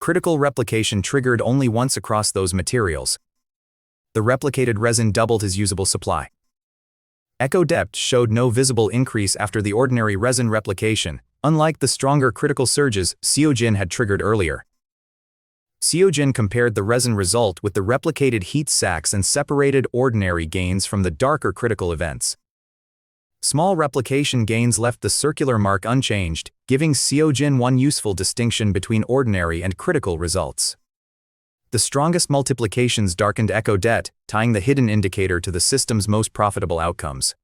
Critical replication triggered only once across those materials. The replicated resin doubled his usable supply. Echo depth showed no visible increase after the ordinary resin replication, unlike the stronger critical surges Seo-jin had triggered earlier. Seo-jin compared the resin result with the replicated heat sacs and separated ordinary gains from the darker critical events. Small replication gains left the circular mark unchanged, giving Seo-jin one useful distinction between ordinary and critical results. The strongest multiplications darkened echo det, tying the hidden indicator to the system's most profitable outcomes.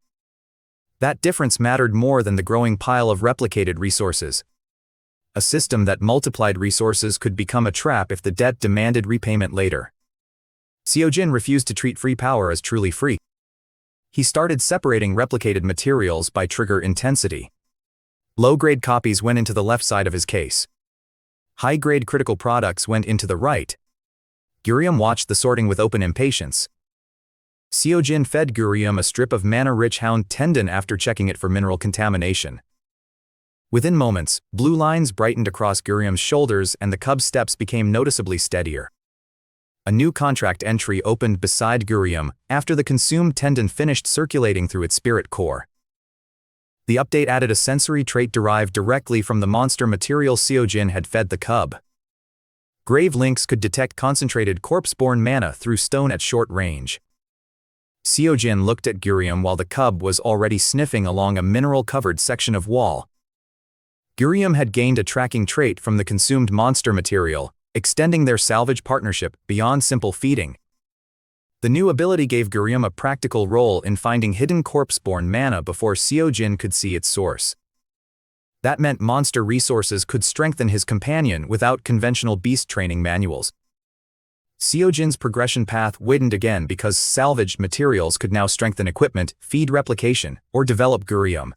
That difference mattered more than the growing pile of replicated resources. A system that multiplied resources could become a trap if the debt demanded repayment later. Seo-jin refused to treat free power as truly free. He started separating replicated materials by trigger intensity. Low-grade copies went into the left side of his case. High-grade critical products went into the right. Gurium watched the sorting with open impatience. Seo-jin fed Gurium a strip of mana-rich hound tendon after checking it for mineral contamination. Within moments, blue lines brightened across Gurium's shoulders and the cub's steps became noticeably steadier. A new contract entry opened beside Gurium after the consumed tendon finished circulating through its spirit core. The update added a sensory trait derived directly from the monster material Seo-jin had fed the cub. Grave links could detect concentrated corpse-borne mana through stone at short range. Seo-jin looked at Gurium while the cub was already sniffing along a mineral-covered section of wall. Gurium had gained a tracking trait from the consumed monster material, extending their salvage partnership beyond simple feeding. The new ability gave Gurium a practical role in finding hidden corpse-borne mana before Seo-jin could see its source. That meant monster resources could strengthen his companion without conventional beast training manuals. Seo-jin's progression path widened again because salvaged materials could now strengthen equipment, feed replication, or develop Gurium.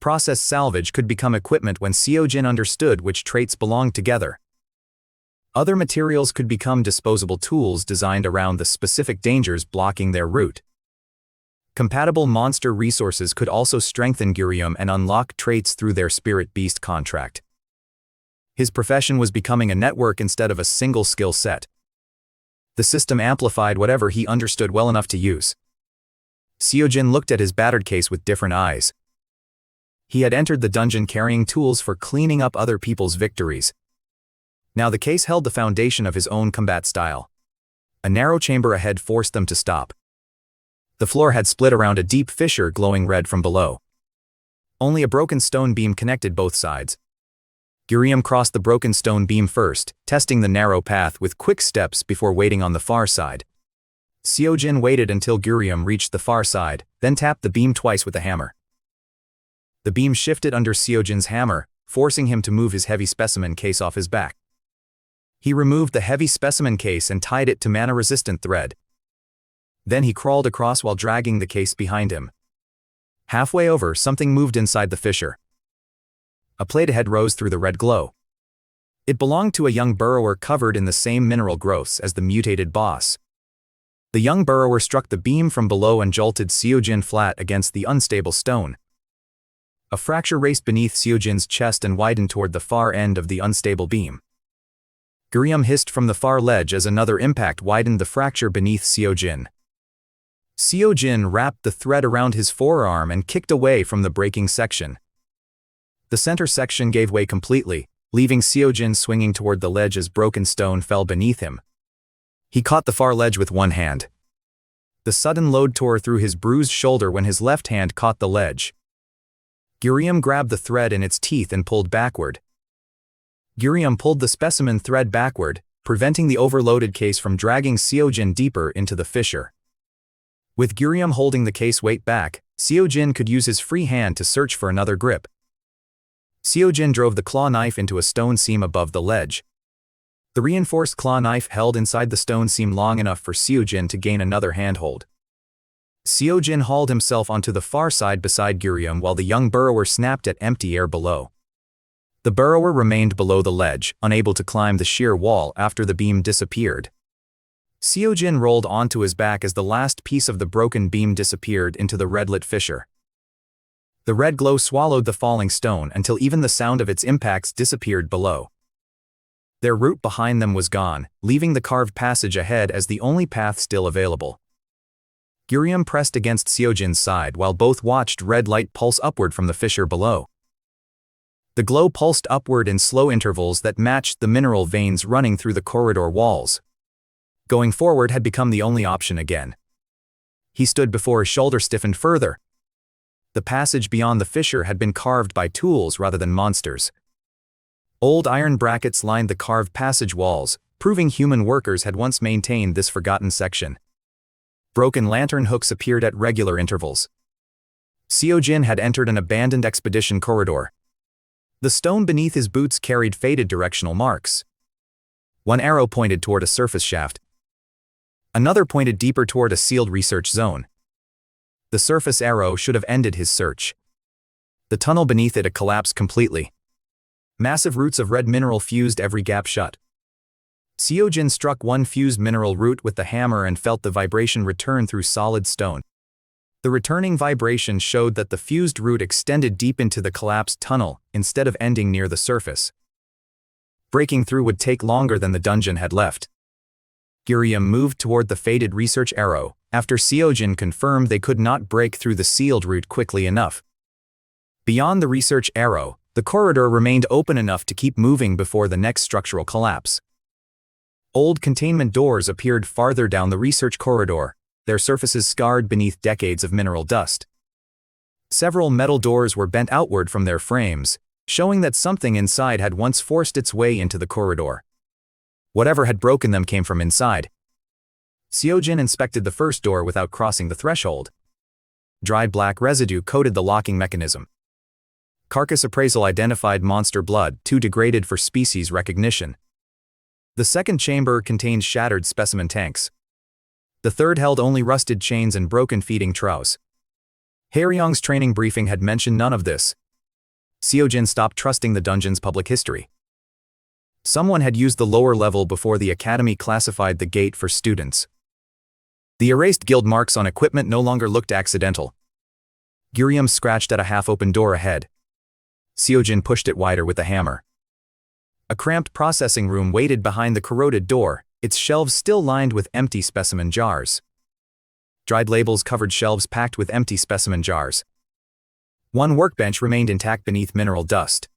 Processed salvage could become equipment when Seo-jin understood which traits belonged together. Other materials could become disposable tools designed around the specific dangers blocking their route. Compatible monster resources could also strengthen Gurium and unlock traits through their spirit beast contract. His profession was becoming a network instead of a single skill set. The system amplified whatever he understood well enough to use. Seo-jin looked at his battered case with different eyes. He had entered the dungeon carrying tools for cleaning up other people's victories. Now the case held the foundation of his own combat style. A narrow chamber ahead forced them to stop. The floor had split around a deep fissure glowing red from below. Only a broken stone beam connected both sides. Gurium crossed the broken stone beam first, testing the narrow path with quick steps before waiting on the far side. Seo-jin waited until Gurium reached the far side, then tapped the beam twice with a hammer. The beam shifted under Seo-jin's hammer, forcing him to move his heavy specimen case off his back. He removed the heavy specimen case and tied it to mana-resistant thread. Then he crawled across while dragging the case behind him. Halfway over, something moved inside the fissure. A plated head rose through the red glow. It belonged to a young burrower covered in the same mineral growths as the mutated boss. The young burrower struck the beam from below and jolted Seo-jin flat against the unstable stone. A fracture raced beneath Seo-jin's chest and widened toward the far end of the unstable beam. Gurium hissed from the far ledge as another impact widened the fracture beneath Seo-jin. Seo-jin wrapped the thread around his forearm and kicked away from the breaking section. The center section gave way completely, leaving Seo-jin swinging toward the ledge as broken stone fell beneath him. He caught the far ledge with one hand. The sudden load tore through his bruised shoulder when his left hand caught the ledge. Gurium grabbed the thread in its teeth and pulled backward. Gurium pulled the specimen thread backward, preventing the overloaded case from dragging Seo-jin deeper into the fissure. With Gurium holding the case weight back, Seo-jin could use his free hand to search for another grip. Seo-jin drove the claw knife into a stone seam above the ledge. The reinforced claw knife held inside the stone seam long enough for Seo-jin to gain another handhold. Seo-jin hauled himself onto the far side beside Gurium while the young burrower snapped at empty air below. The burrower remained below the ledge, unable to climb the sheer wall after the beam disappeared. Seo-jin rolled onto his back as the last piece of the broken beam disappeared into the red-lit fissure. The red glow swallowed the falling stone until even the sound of its impacts disappeared below. Their route behind them was gone, leaving the carved passage ahead as the only path still available. Gurium pressed against Seo-jin's side while both watched red light pulse upward from the fissure below. The glow pulsed upward in slow intervals that matched the mineral veins running through the corridor walls. Going forward had become the only option again. He stood before his shoulder stiffened further. The passage beyond the fissure had been carved by tools rather than monsters. Old iron brackets lined the carved passage walls, proving human workers had once maintained this forgotten section. Broken lantern hooks appeared at regular intervals. Seo-jin had entered an abandoned expedition corridor. The stone beneath his boots carried faded directional marks. One arrow pointed toward a surface shaft. Another pointed deeper toward a sealed research zone. The surface arrow should have ended his search. The tunnel beneath it had collapsed completely. Massive roots of red mineral fused every gap shut. Seo-jin struck one fused mineral root with the hammer and felt the vibration return through solid stone. The returning vibration showed that the fused root extended deep into the collapsed tunnel instead of ending near the surface. Breaking through would take longer than the dungeon had left. Gurium moved toward the faded research arrow, after Seo-jin confirmed they could not break through the sealed route quickly enough. Beyond the research arrow, the corridor remained open enough to keep moving before the next structural collapse. Old containment doors appeared farther down the research corridor, their surfaces scarred beneath decades of mineral dust. Several metal doors were bent outward from their frames, showing that something inside had once forced its way into the corridor. Whatever had broken them came from inside. Seo-jin inspected the first door without crossing the threshold. Dried black residue coated the locking mechanism. Carcass appraisal identified monster blood, too degraded for species recognition. The second chamber contained shattered specimen tanks. The third held only rusted chains and broken feeding troughs. Haeryeong's training briefing had mentioned none of this. Seo-jin stopped trusting the dungeon's public history. Someone had used the lower level before the academy classified the gate for students. The erased guild marks on equipment no longer looked accidental. Gurium scratched at a half-open door ahead. Seo-jin pushed it wider with the hammer. A cramped processing room waited behind the corroded door, its shelves still lined with empty specimen jars. Dried labels covered shelves packed with empty specimen jars. One workbench remained intact beneath mineral dust.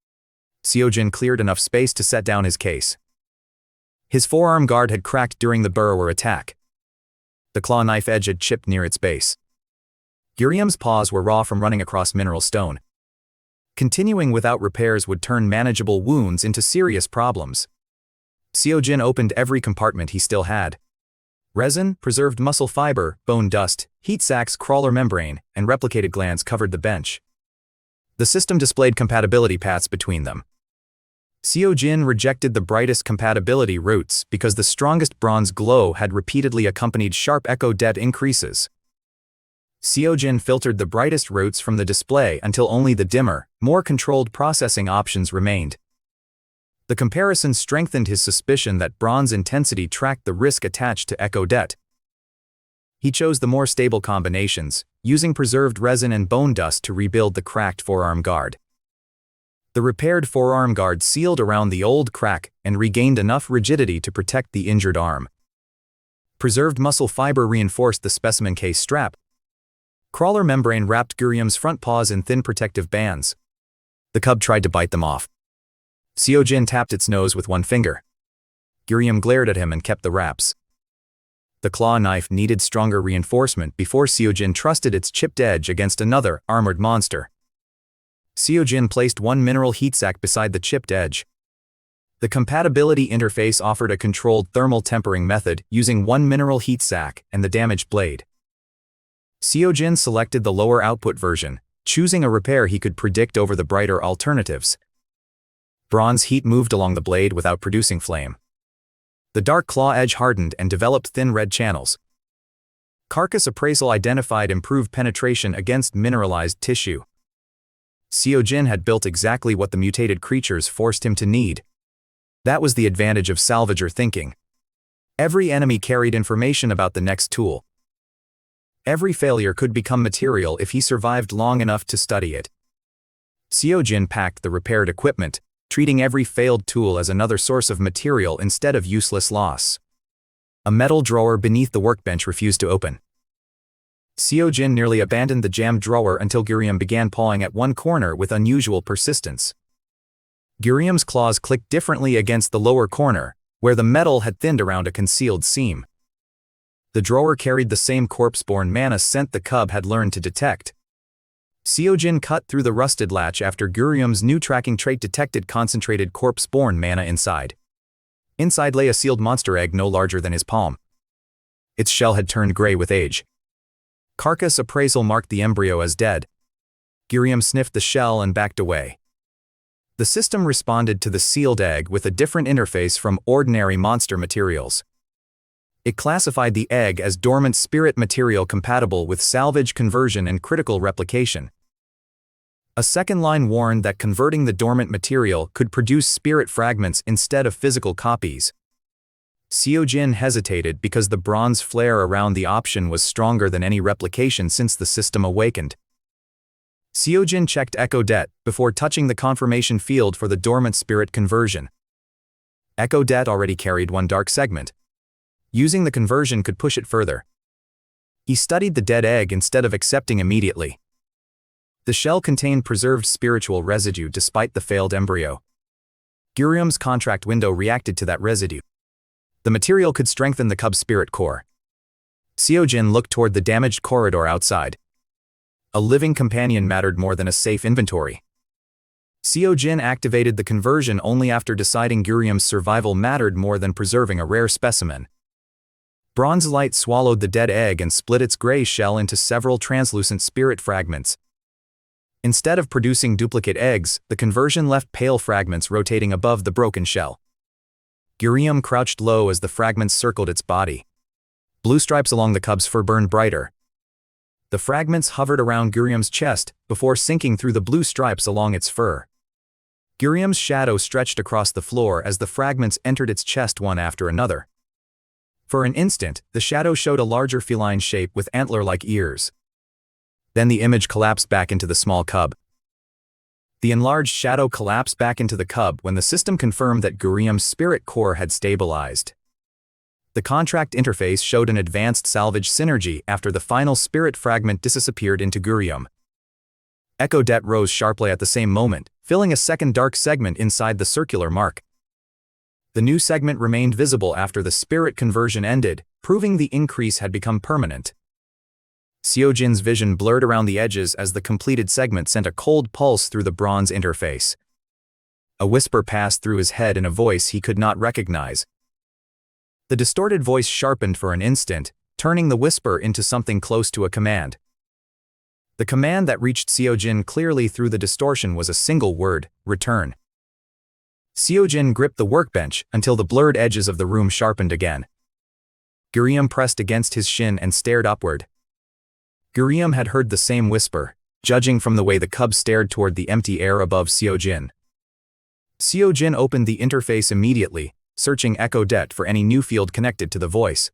Seo-jin cleared enough space to set down his case. His forearm guard had cracked during the burrower attack. The claw knife edge had chipped near its base. Gurium's paws were raw from running across mineral stone. Continuing without repairs would turn manageable wounds into serious problems. Seo-jin opened every compartment he still had. Resin, preserved muscle fiber, bone dust, heat sacs, crawler membrane, and replicated glands covered the bench. The system displayed compatibility paths between them. Seo-jin rejected the brightest compatibility routes because the strongest bronze glow had repeatedly accompanied sharp echo det increases. Seo-jin filtered the brightest routes from the display until only the dimmer, more controlled processing options remained. The comparison strengthened his suspicion that bronze intensity tracked the risk attached to echo det. He chose the more stable combinations, using preserved resin and bone dust to rebuild the cracked forearm guard. The repaired forearm guard sealed around the old crack and regained enough rigidity to protect the injured arm. Preserved muscle fiber reinforced the specimen case strap. Crawler membrane wrapped Guryum's front paws in thin protective bands. The cub tried to bite them off. Seo-jin tapped its nose with one finger. Guryum glared at him and kept the wraps. The claw knife needed stronger reinforcement before Seo-jin trusted its chipped edge against another, armored monster. Seo-jin placed one mineral heat sac beside the chipped edge. The compatibility interface offered a controlled thermal tempering method using one mineral heat sac and the damaged blade. Seo-jin selected the lower output version, choosing a repair he could predict over the brighter alternatives. Bronze heat moved along the blade without producing flame. The dark claw edge hardened and developed thin red channels. Carcass Appraisal identified improved penetration against mineralized tissue. Seo-jin had built exactly what the mutated creatures forced him to need. That was the advantage of Salvager thinking. Every enemy carried information about the next tool. Every failure could become material if he survived long enough to study it. Seo-jin packed the repaired equipment, treating every failed tool as another source of material instead of useless loss. A metal drawer beneath the workbench refused to open. Seo-jin nearly abandoned the jammed drawer until Guryum began pawing at one corner with unusual persistence. Guryum's claws clicked differently against the lower corner, where the metal had thinned around a concealed seam. The drawer carried the same corpse-borne mana scent the cub had learned to detect. Seo-jin cut through the rusted latch after Guryum's new tracking trait detected concentrated corpse-borne mana inside. Inside lay a sealed monster egg no larger than his palm. Its shell had turned gray with age. Carcass Appraisal marked the embryo as dead. Guryum sniffed the shell and backed away. The system responded to the sealed egg with a different interface from ordinary monster materials. It classified the egg as dormant spirit material compatible with salvage conversion and critical replication. A second line warned that converting the dormant material could produce spirit fragments instead of physical copies. Seo-jin hesitated because the bronze flare around the option was stronger than any replication since the system awakened. Seo-jin checked Echo Det before touching the confirmation field for the dormant spirit conversion. Echo Det already carried one dark segment. Using the conversion could push it further. He studied the dead egg instead of accepting immediately. The shell contained preserved spiritual residue despite the failed embryo. Guryum's contract window reacted to that residue. The material could strengthen the cub's spirit core. Seo-jin looked toward the damaged corridor outside. A living companion mattered more than a safe inventory. Seo-jin activated the conversion only after deciding Guryum's survival mattered more than preserving a rare specimen. Bronze light swallowed the dead egg and split its gray shell into several translucent spirit fragments. Instead of producing duplicate eggs, the conversion left pale fragments rotating above the broken shell. Guryum crouched low as the fragments circled its body. Blue stripes along the cub's fur burned brighter. The fragments hovered around Guryum's chest before sinking through the blue stripes along its fur. Guryum's shadow stretched across the floor as the fragments entered its chest one after another. For an instant, the shadow showed a larger feline shape with antler-like ears. Then the image collapsed back into the small cub. The enlarged shadow collapsed back into the cub when the system confirmed that Guryum's spirit core had stabilized. The contract interface showed an advanced salvage synergy after the final spirit fragment disappeared into Guryum. Echo Det rose sharply at the same moment, filling a second dark segment inside the circular mark. The new segment remained visible after the spirit conversion ended, proving the increase had become permanent. Seo-jin's vision blurred around the edges as the completed segment sent a cold pulse through the bronze interface. A whisper passed through his head in a voice he could not recognize. The distorted voice sharpened for an instant, turning the whisper into something close to a command. The command that reached Seo-jin clearly through the distortion was a single word: return. Seo-jin gripped the workbench until the blurred edges of the room sharpened again. Gurium pressed against his shin and stared upward. Gurium had heard the same whisper, judging from the way the cub stared toward the empty air above Seo-jin. Seo-jin opened the interface immediately, searching Echo Det for any new field connected to the voice.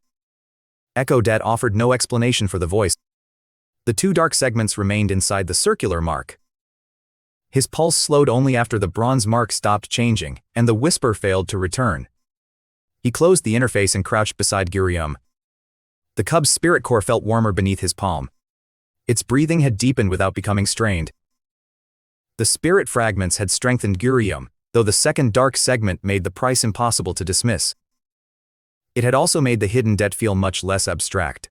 Echo Det offered no explanation for the voice. The two dark segments remained inside the circular mark. His pulse slowed only after the bronze mark stopped changing, and the whisper failed to return. He closed the interface and crouched beside Gurium. The cub's spirit core felt warmer beneath his palm. Its breathing had deepened without becoming strained. The spirit fragments had strengthened Gurium, though the second dark segment made the price impossible to dismiss. It had also made the hidden debt feel much less abstract.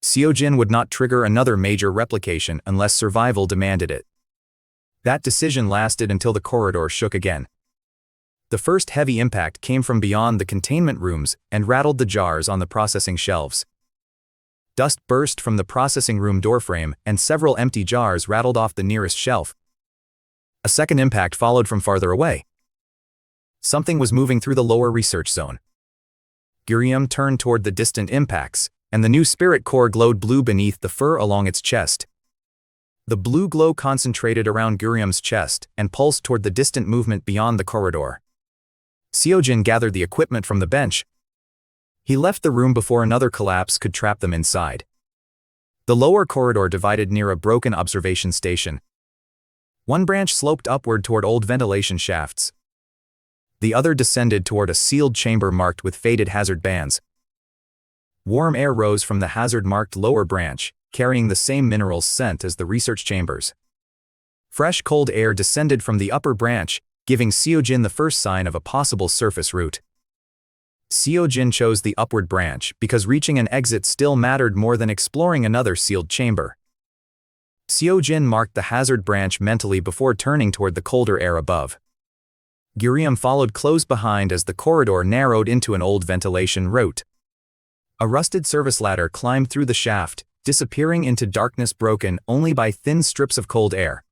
Seo-jin would not trigger another major replication unless survival demanded it. That decision lasted until the corridor shook again. The first heavy impact came from beyond the containment rooms and rattled the jars on the processing shelves. Dust burst from the processing room doorframe and several empty jars rattled off the nearest shelf. A second impact followed from farther away. Something was moving through the lower research zone. Gurium turned toward the distant impacts, and the new spirit core glowed blue beneath the fur along its chest. The blue glow concentrated around Gurium's chest and pulsed toward the distant movement beyond the corridor. Seo-jin gathered the equipment from the bench. He left the room before another collapse could trap them inside. The lower corridor divided near a broken observation station. One branch sloped upward toward old ventilation shafts. The other descended toward a sealed chamber marked with faded hazard bands. Warm air rose from the hazard-marked lower branch, carrying the same mineral scent as the research chambers. Fresh cold air descended from the upper branch, giving Seo-jin the first sign of a possible surface route. Seo-jin chose the upward branch because reaching an exit still mattered more than exploring another sealed chamber. Seo-jin marked the hazard branch mentally before turning toward the colder air above. Gurium followed close behind as the corridor narrowed into an old ventilation route. A rusted service ladder climbed through the shaft, disappearing into darkness broken only by thin strips of cold air.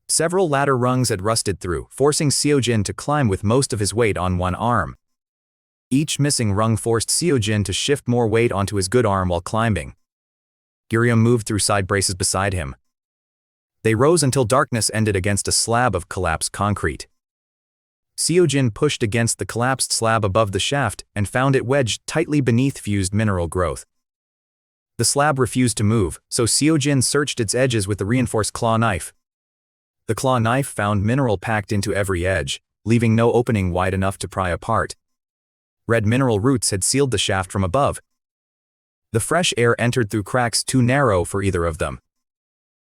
Several ladder rungs had rusted through, forcing Seo-jin to climb with most of his weight on one arm. Each missing rung forced Seo-jin to shift more weight onto his good arm while climbing. Gurium moved through side braces beside him. They rose until darkness ended against a slab of collapsed concrete. Seo-jin pushed against the collapsed slab above the shaft and found it wedged tightly beneath fused mineral growth. The slab refused to move, so Seo-jin searched its edges with the reinforced claw knife. The claw knife found mineral packed into every edge, leaving no opening wide enough to pry apart. Red mineral roots had sealed the shaft from above. The fresh air entered through cracks too narrow for either of them.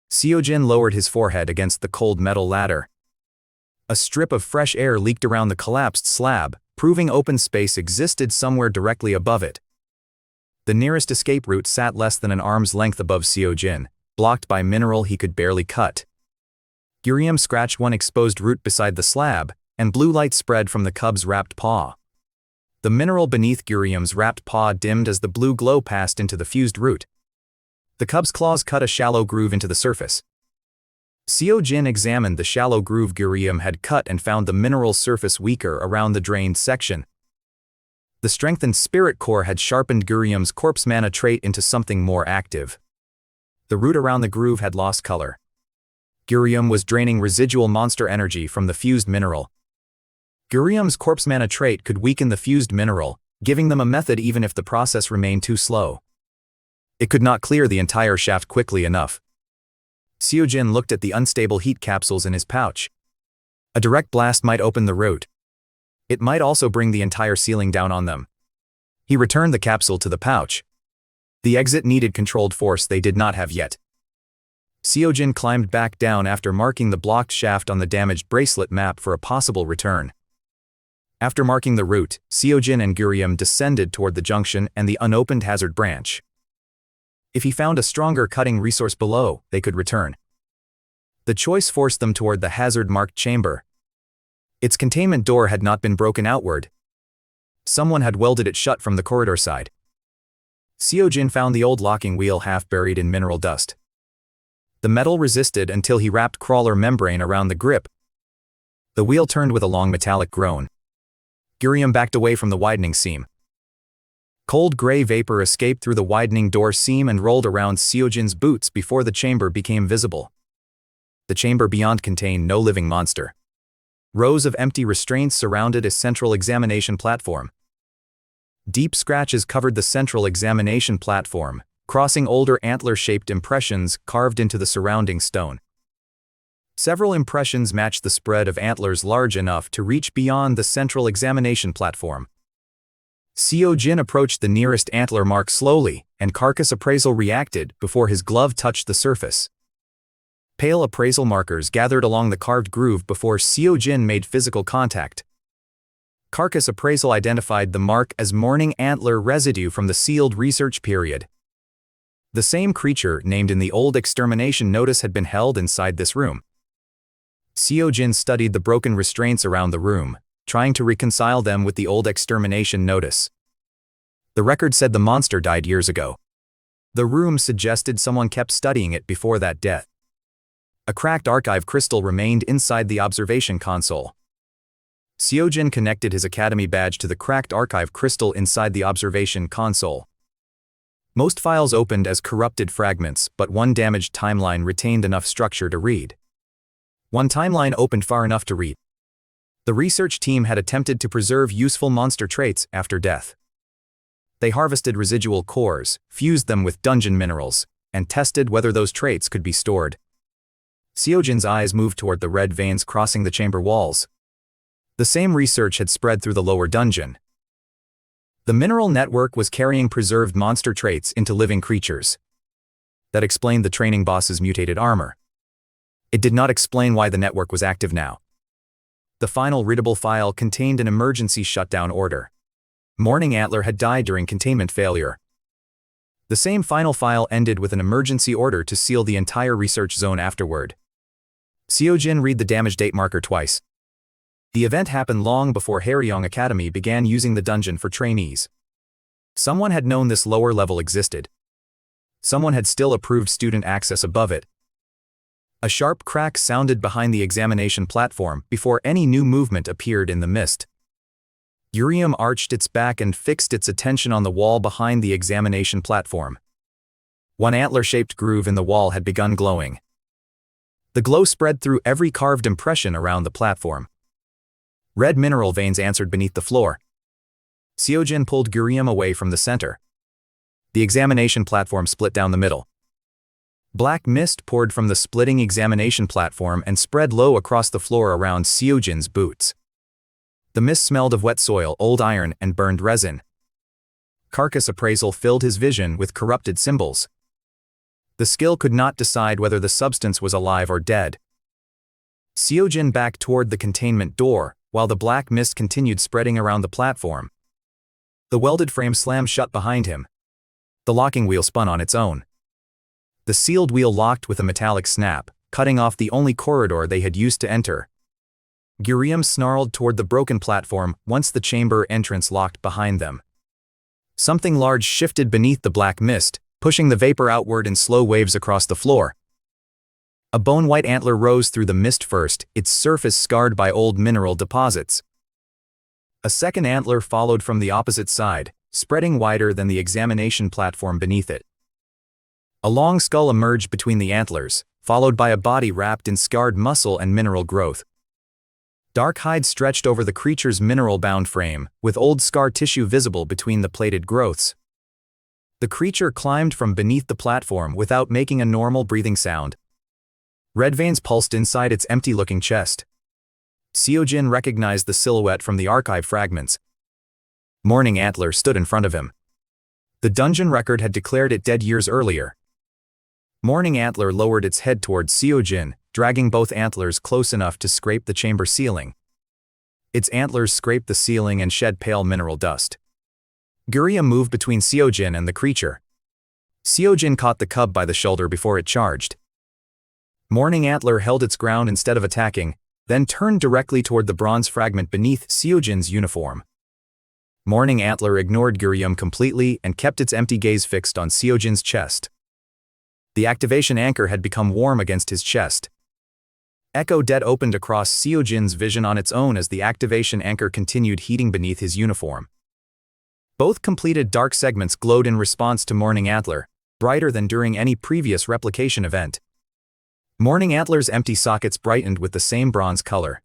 Seo-jin lowered his forehead against the cold metal ladder. A strip of fresh air leaked around the collapsed slab, proving open space existed somewhere directly above it. The nearest escape route sat less than an arm's length above Seo-jin, blocked by mineral he could barely cut. Gurium scratched one exposed root beside the slab, and blue light spread from the cub's wrapped paw. The mineral beneath Gurium's wrapped paw dimmed as the blue glow passed into the fused root. The cub's claws cut a shallow groove into the surface. Seo-jin examined the shallow groove Gurium had cut and found the mineral surface weaker around the drained section. The strengthened spirit core had sharpened Gurium's corpse mana trait into something more active. The root around the groove had lost color. Gurium was draining residual monster energy from the fused mineral. Gurium's corpse mana trait could weaken the fused mineral, giving them a method even if the process remained too slow. It could not clear the entire shaft quickly enough. Seo-jin looked at the unstable heat capsules in his pouch. A direct blast might open the route. It might also bring the entire ceiling down on them. He returned the capsule to the pouch. The exit needed controlled force they did not have yet. Seo-jin climbed back down after marking the blocked shaft on the damaged bracelet map for a possible return. After marking the route, Seo-jin and Gurium descended toward the junction and the unopened hazard branch. If he found a stronger cutting resource below, they could return. The choice forced them toward the hazard-marked chamber. Its containment door had not been broken outward. Someone had welded it shut from the corridor side. Seo-jin found the old locking wheel half buried in mineral dust. The metal resisted until he wrapped crawler membrane around the grip. The wheel turned with a long metallic groan. Gurium backed away from the widening seam. Cold gray vapor escaped through the widening door seam and rolled around Seo-jin's boots before the chamber became visible. The chamber beyond contained no living monster. Rows of empty restraints surrounded a central examination platform. Deep scratches covered the central examination platform, crossing older antler-shaped impressions carved into the surrounding stone. Several impressions matched the spread of antlers large enough to reach beyond the central examination platform. Seo-jin approached the nearest antler mark slowly, and Carcass Appraisal reacted before his glove touched the surface. Pale appraisal markers gathered along the carved groove before Seo-jin made physical contact. Carcass Appraisal identified the mark as Mourning Antler residue from the sealed research period. The same creature named in the old extermination notice had been held inside this room. Seo-jin studied the broken restraints around the room, trying to reconcile them with the old extermination notice. The record said the monster died years ago. The room suggested someone kept studying it before that death. A cracked archive crystal remained inside the observation console. Seo-jin connected his academy badge to the cracked archive crystal inside the observation console. Most files opened as corrupted fragments, but one damaged timeline retained enough structure to read. One timeline opened far enough to read. The research team had attempted to preserve useful monster traits after death. They harvested residual cores, fused them with dungeon minerals, and tested whether those traits could be stored. Seo-jin's eyes moved toward the red veins crossing the chamber walls. The same research had spread through the lower dungeon. The mineral network was carrying preserved monster traits into living creatures. That explained the training boss's mutated armor. It did not explain why the network was active now. The final readable file contained an emergency shutdown order. Mourning Antler had died during containment failure. The same final file ended with an emergency order to seal the entire research zone afterward. Seo-jin read the damage date marker twice. The event happened long before Haeryeong Academy began using the dungeon for trainees. Someone had known this lower level existed. Someone had still approved student access above it. A sharp crack sounded behind the examination platform before any new movement appeared in the mist. Gurium arched its back and fixed its attention on the wall behind the examination platform. One antler-shaped groove in the wall had begun glowing. The glow spread through every carved impression around the platform. Red mineral veins answered beneath the floor. Seo-jin pulled Gurium away from the center. The examination platform split down the middle. Black mist poured from the splitting examination platform and spread low across the floor around Seo-jin's boots. The mist smelled of wet soil, old iron, and burned resin. Carcass Appraisal filled his vision with corrupted symbols. The skill could not decide whether the substance was alive or dead. Seo-jin backed toward the containment door, while the black mist continued spreading around the platform. The welded frame slammed shut behind him. The locking wheel spun on its own. The sealed wheel locked with a metallic snap, cutting off the only corridor they had used to enter. Gurium snarled toward the broken platform once the chamber entrance locked behind them. Something large shifted beneath the black mist, pushing the vapor outward in slow waves across the floor. A bone-white antler rose through the mist first, its surface scarred by old mineral deposits. A second antler followed from the opposite side, spreading wider than the examination platform beneath it. A long skull emerged between the antlers, followed by a body wrapped in scarred muscle and mineral growth. Dark hide stretched over the creature's mineral-bound frame, with old scar tissue visible between the plated growths. The creature climbed from beneath the platform without making a normal breathing sound. Red veins pulsed inside its empty-looking chest. Seo-jin recognized the silhouette from the archive fragments. Mourning Antler stood in front of him. The dungeon record had declared it dead years earlier. Mourning Antler lowered its head towards Seo-jin, dragging both antlers close enough to scrape the chamber ceiling. Its antlers scraped the ceiling and shed pale mineral dust. Gurium moved between Seo-jin and the creature. Seo-jin caught the cub by the shoulder before it charged. Mourning Antler held its ground instead of attacking, then turned directly toward the bronze fragment beneath Seo-jin's uniform. Mourning Antler ignored Gurium completely and kept its empty gaze fixed on Seo-jin's chest. The activation anchor had become warm against his chest. Echo Det opened across Seo-jin's vision on its own as the activation anchor continued heating beneath his uniform. Both completed dark segments glowed in response to Mourning Antler, brighter than during any previous replication event. Mourning Antler's empty sockets brightened with the same bronze color.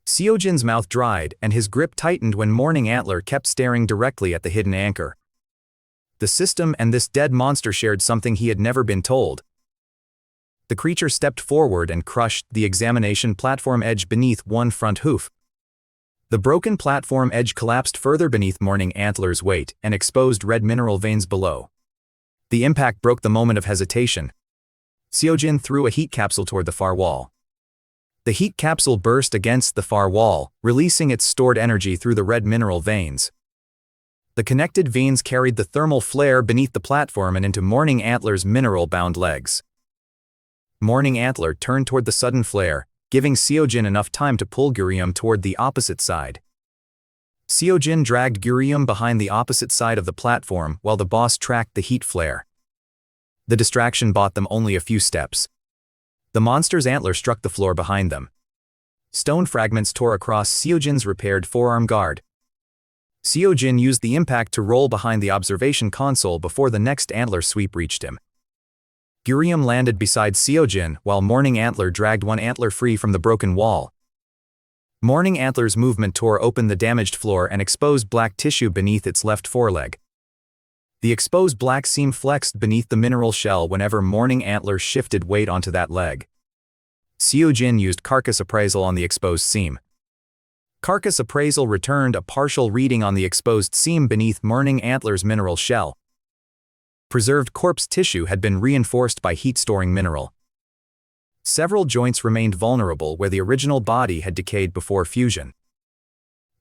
Seo-jin's mouth dried and his grip tightened when Mourning Antler kept staring directly at the hidden anchor. The system and this dead monster shared something he had never been told. The creature stepped forward and crushed the examination platform edge beneath one front hoof. The broken platform edge collapsed further beneath Mourning Antler's weight and exposed red mineral veins below. The impact broke the moment of hesitation. Seo-jin threw a heat capsule toward the far wall. The heat capsule burst against the far wall, releasing its stored energy through the red mineral veins. The connected veins carried the thermal flare beneath the platform and into Mourning Antler's mineral-bound legs. Mourning Antler turned toward the sudden flare, giving Seo-jin enough time to pull Gurium toward the opposite side. Seo-jin dragged Gurium behind the opposite side of the platform while the boss tracked the heat flare. The distraction bought them only a few steps. The monster's antler struck the floor behind them. Stone fragments tore across Seo-jin's repaired forearm guard. Seo-jin used the impact to roll behind the observation console before the next antler sweep reached him. Gurium landed beside Seo-jin while Mourning Antler dragged one antler free from the broken wall. Mourning Antler's movement tore open the damaged floor and exposed black tissue beneath its left foreleg. The exposed black seam flexed beneath the mineral shell whenever Mourning Antler shifted weight onto that leg. Seo-jin used Carcass Appraisal on the exposed seam. Carcass Appraisal returned a partial reading on the exposed seam beneath Mourning Antler's mineral shell. Preserved corpse tissue had been reinforced by heat-storing mineral. Several joints remained vulnerable where the original body had decayed before fusion.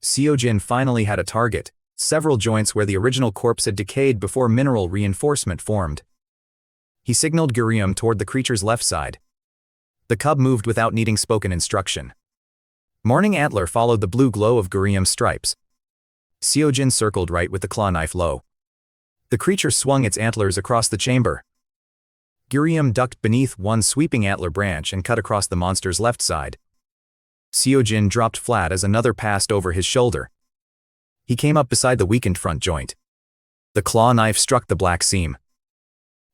Seo-jin finally had a target, several joints where the original corpse had decayed before mineral reinforcement formed. He signaled Gurium toward the creature's left side. The cub moved without needing spoken instruction. Mourning Antler followed the blue glow of Gurium's stripes. Seo-jin circled right with the claw knife low. The creature swung its antlers across the chamber. Gurium ducked beneath one sweeping antler branch and cut across the monster's left side. Seo-jin dropped flat as another passed over his shoulder. He came up beside the weakened front joint. The claw knife struck the black seam.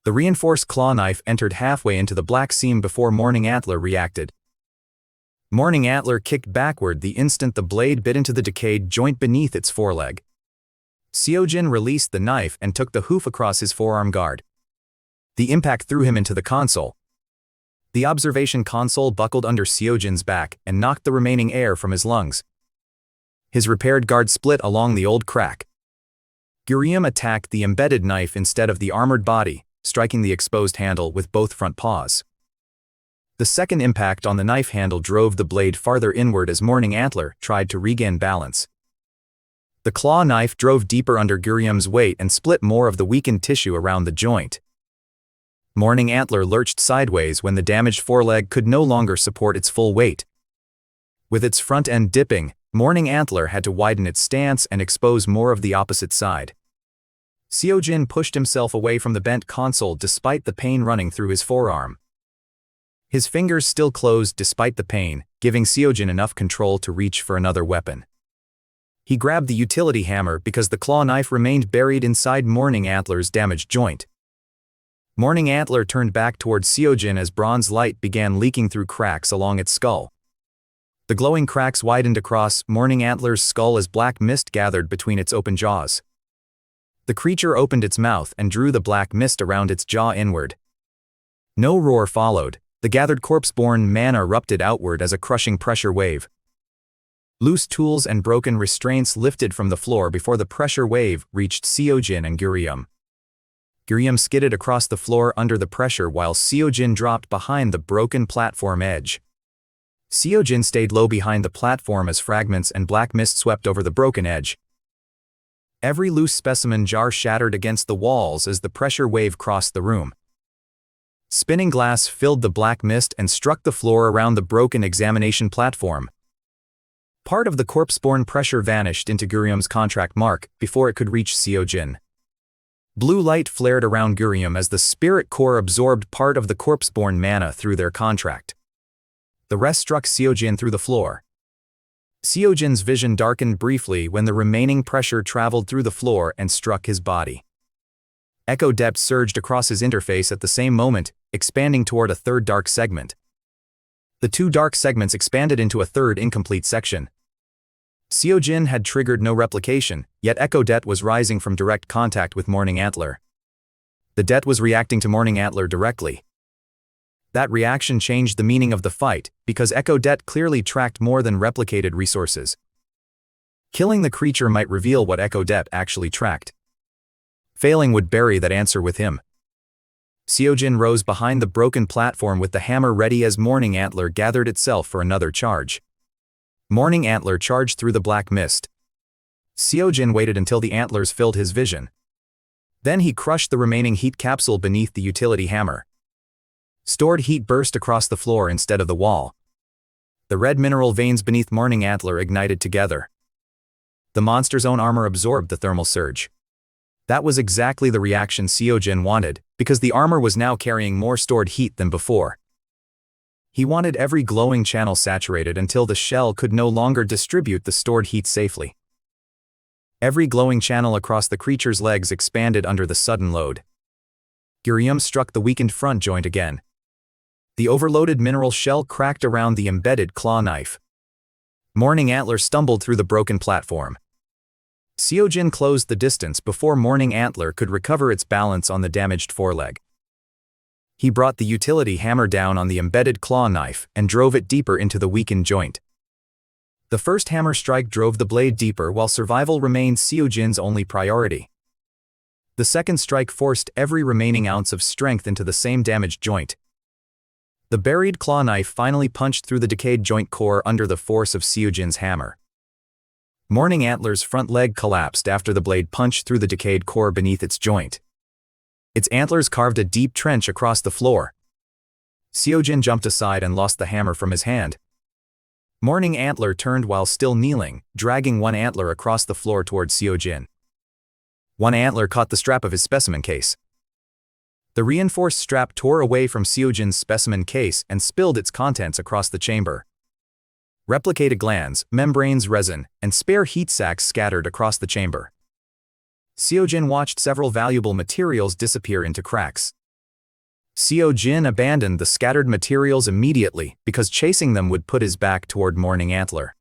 The reinforced claw knife entered halfway into the black seam before Mourning Antler reacted. Mourning Antler kicked backward the instant the blade bit into the decayed joint beneath its foreleg. Seo-jin released the knife and took the hoof across his forearm guard. The impact threw him into the console. The observation console buckled under Seo-jin's back and knocked the remaining air from his lungs. His repaired guard split along the old crack. Gurium attacked the embedded knife instead of the armored body, striking the exposed handle with both front paws. The second impact on the knife handle drove the blade farther inward as Mourning Antler tried to regain balance. The claw knife drove deeper under Gurium's weight and split more of the weakened tissue around the joint. Mourning Antler lurched sideways when the damaged foreleg could no longer support its full weight. With its front end dipping, Mourning Antler had to widen its stance and expose more of the opposite side. Seo-jin pushed himself away from the bent console despite the pain running through his forearm. His fingers still closed despite the pain, giving Seo-jin enough control to reach for another weapon. He grabbed the utility hammer because the claw knife remained buried inside Mourning Antler's damaged joint. Mourning Antler turned back towards Seo-jin as bronze light began leaking through cracks along its skull. The glowing cracks widened across Mourning Antler's skull as black mist gathered between its open jaws. The creature opened its mouth and drew the black mist around its jaw inward. No roar followed. The gathered corpse-born man erupted outward as a crushing pressure wave. Loose tools and broken restraints lifted from the floor before the pressure wave reached Seo-jin and Gurium. Gurium skidded across the floor under the pressure while Seo-jin dropped behind the broken platform edge. Seo-jin stayed low behind the platform as fragments and black mist swept over the broken edge. Every loose specimen jar shattered against the walls as the pressure wave crossed the room. Spinning glass filled the black mist and struck the floor around the broken examination platform. Part of the corpse-borne pressure vanished into Gurium's contract mark before it could reach Seo-jin. Blue light flared around Gurium as the spirit core absorbed part of the corpse-born mana through their contract. The rest struck Seo-jin through the floor. Seo-jin's vision darkened briefly when the remaining pressure traveled through the floor and struck his body. Echo depth surged across his interface at the same moment, expanding toward a third dark segment. The two dark segments expanded into a third incomplete section. Seo-jin had triggered no replication, yet Echo Det was rising from direct contact with Mourning Antler. The Det was reacting to Mourning Antler directly. That reaction changed the meaning of the fight, because Echo Det clearly tracked more than replicated resources. Killing the creature might reveal what Echo Det actually tracked. Failing would bury that answer with him. Seo-jin rose behind the broken platform with the hammer ready as Mourning Antler gathered itself for another charge. Mourning Antler charged through the black mist. Seo-jin waited until the antlers filled his vision. Then he crushed the remaining heat capsule beneath the utility hammer. Stored heat burst across the floor instead of the wall. The red mineral veins beneath Mourning Antler ignited together. The monster's own armor absorbed the thermal surge. That was exactly the reaction Seo-jin wanted, because the armor was now carrying more stored heat than before. He wanted every glowing channel saturated until the shell could no longer distribute the stored heat safely. Every glowing channel across the creature's legs expanded under the sudden load. Gurium struck the weakened front joint again. The overloaded mineral shell cracked around the embedded claw knife. Mourning Antler stumbled through the broken platform. Seo-jin closed the distance before Mourning Antler could recover its balance on the damaged foreleg. He brought the utility hammer down on the embedded claw knife and drove it deeper into the weakened joint. The first hammer strike drove the blade deeper while survival remained Seo-jin's only priority. The second strike forced every remaining ounce of strength into the same damaged joint. The buried claw knife finally punched through the decayed joint core under the force of Seo-jin's hammer. Mourning Antler's front leg collapsed after the blade punched through the decayed core beneath its joint. Its antlers carved a deep trench across the floor. Seo-jin jumped aside and lost the hammer from his hand. Mourning Antler turned while still kneeling, dragging one antler across the floor toward Seo-jin. One antler caught the strap of his specimen case. The reinforced strap tore away from Seo-jin's specimen case and spilled its contents across the chamber. Replicated glands, membranes, resin, and spare heat sacs scattered across the chamber. Seo-jin watched several valuable materials disappear into cracks. Seo-jin abandoned the scattered materials immediately because chasing them would put his back toward Mourning Antler.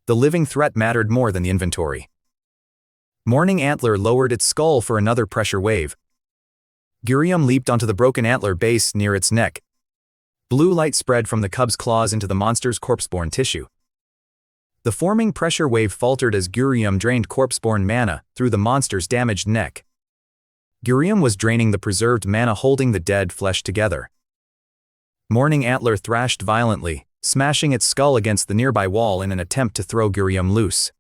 The living threat mattered more than the inventory. Mourning Antler lowered its skull for another pressure wave. Gurium leaped onto the broken antler base near its neck. Blue light spread from the cub's claws into the monster's corpse-born tissue. The forming pressure wave faltered as Gurium drained corpse-born mana through the monster's damaged neck. Gurium was draining the preserved mana holding the dead flesh together. Mourning Antler thrashed violently, smashing its skull against the nearby wall in an attempt to throw Gurium loose.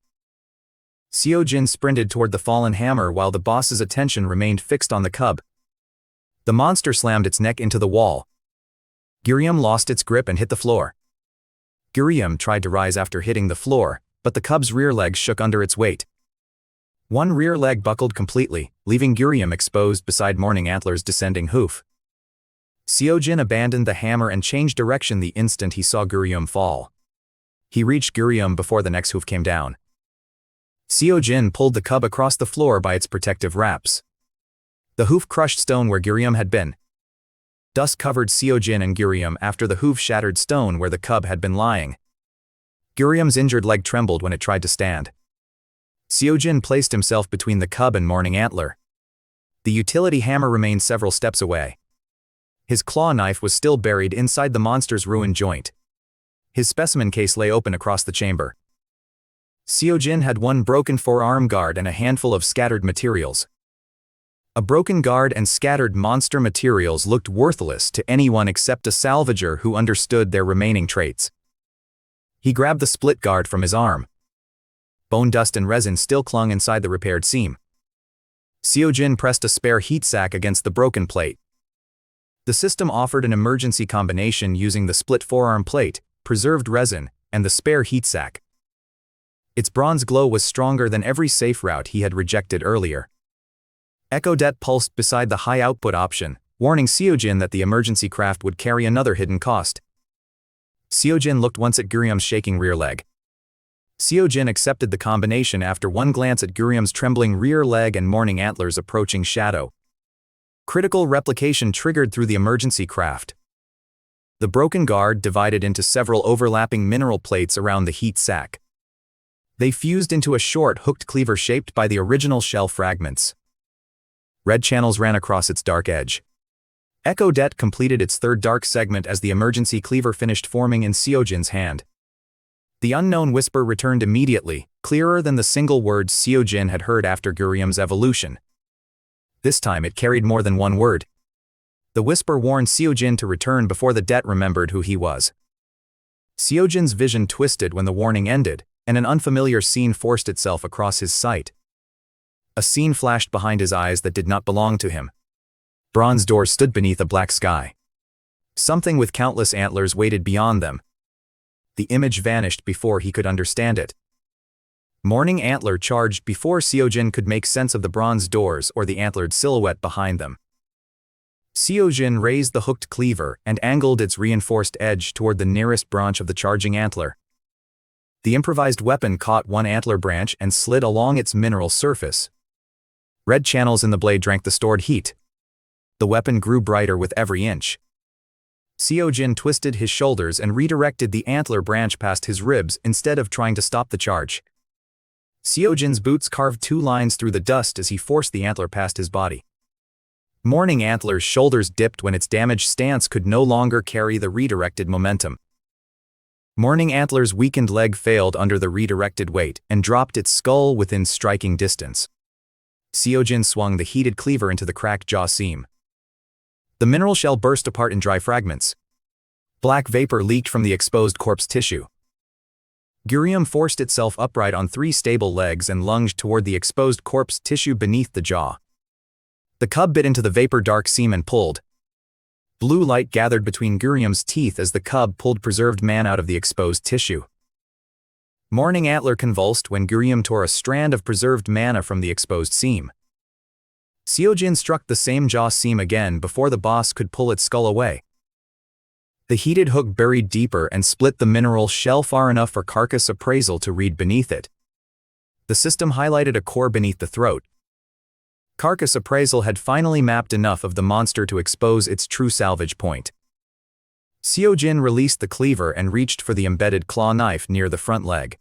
Seo-jin sprinted toward the fallen hammer while the boss's attention remained fixed on the cub. The monster slammed its neck into the wall. Gurium lost its grip and hit the floor. Gurium tried to rise after hitting the floor, but the cub's rear leg shook under its weight. One rear leg buckled completely, leaving Gurium exposed beside Mourning Antler's descending hoof. Seo-jin abandoned the hammer and changed direction the instant he saw Gurium fall. He reached Gurium before the next hoof came down. Seo-jin pulled the cub across the floor by its protective wraps. The hoof crushed stone where Gurium had been. Dust covered Seo-jin and Gurium after the hoof shattered stone where the cub had been lying. Gurium's injured leg trembled when it tried to stand. Seo-jin placed himself between the cub and Mourning Antler. The utility hammer remained several steps away. His claw knife was still buried inside the monster's ruined joint. His specimen case lay open across the chamber. Seo-jin had one broken forearm guard and a handful of scattered materials. A broken guard and scattered monster materials looked worthless to anyone except a salvager who understood their remaining traits. He grabbed the split guard from his arm. Bone dust and resin still clung inside the repaired seam. Seo-jin pressed a spare heat sac against the broken plate. The system offered an emergency combination using the split forearm plate, preserved resin, and the spare heat sac. Its bronze glow was stronger than every safe route he had rejected earlier. Echo-det pulsed beside the high-output option, warning Seo-jin that the emergency craft would carry another hidden cost. Seo-jin looked once at Gurium's shaking rear leg. Seo-jin accepted the combination after one glance at Gurium's trembling rear leg and Mourning Antler's approaching shadow. Critical replication triggered through the emergency craft. The broken guard divided into several overlapping mineral plates around the heat sac. They fused into a short, hooked cleaver shaped by the original shell fragments. Red channels ran across its dark edge. Echo-det completed its third dark segment as the emergency cleaver finished forming in Seo-jin's hand. The unknown whisper returned immediately, clearer than the single word Seo-jin had heard after Gurium's evolution. This time it carried more than one word. The whisper warned Seo-jin to return before the det remembered who he was. Seo-jin's vision twisted when the warning ended, and an unfamiliar scene forced itself across his sight. A scene flashed behind his eyes that did not belong to him. Bronze doors stood beneath a black sky. Something with countless antlers waited beyond them. The image vanished before he could understand it. Mourning Antler charged before Seo-jin could make sense of the bronze doors or the antlered silhouette behind them. Seo-jin raised the hooked cleaver and angled its reinforced edge toward the nearest branch of the charging antler. The improvised weapon caught one antler branch and slid along its mineral surface. Red channels in the blade drank the stored heat. The weapon grew brighter with every inch. Seo-jin twisted his shoulders and redirected the antler branch past his ribs instead of trying to stop the charge. Seo-jin's boots carved two lines through the dust as he forced the antler past his body. Mourning Antler's shoulders dipped when its damaged stance could no longer carry the redirected momentum. Mourning Antler's weakened leg failed under the redirected weight and dropped its skull within striking distance. Seo-jin swung the heated cleaver into the cracked jaw seam. The mineral shell burst apart in dry fragments. Black vapor leaked from the exposed corpse tissue. Gurium forced itself upright on three stable legs and lunged toward the exposed corpse tissue beneath the jaw. The cub bit into the vapor-dark seam and pulled. Blue light gathered between Gurium's teeth as the cub pulled preserved mana out of the exposed tissue. Mourning Antler convulsed when Gurium tore a strand of preserved mana from the exposed seam. Seo-jin struck the same jaw seam again before the boss could pull its skull away. The heated hook buried deeper and split the mineral shell far enough for Carcass Appraisal to read beneath it. The system highlighted a core beneath the throat. Carcass Appraisal had finally mapped enough of the monster to expose its true salvage point. Seo-jin released the cleaver and reached for the embedded claw knife near the front leg.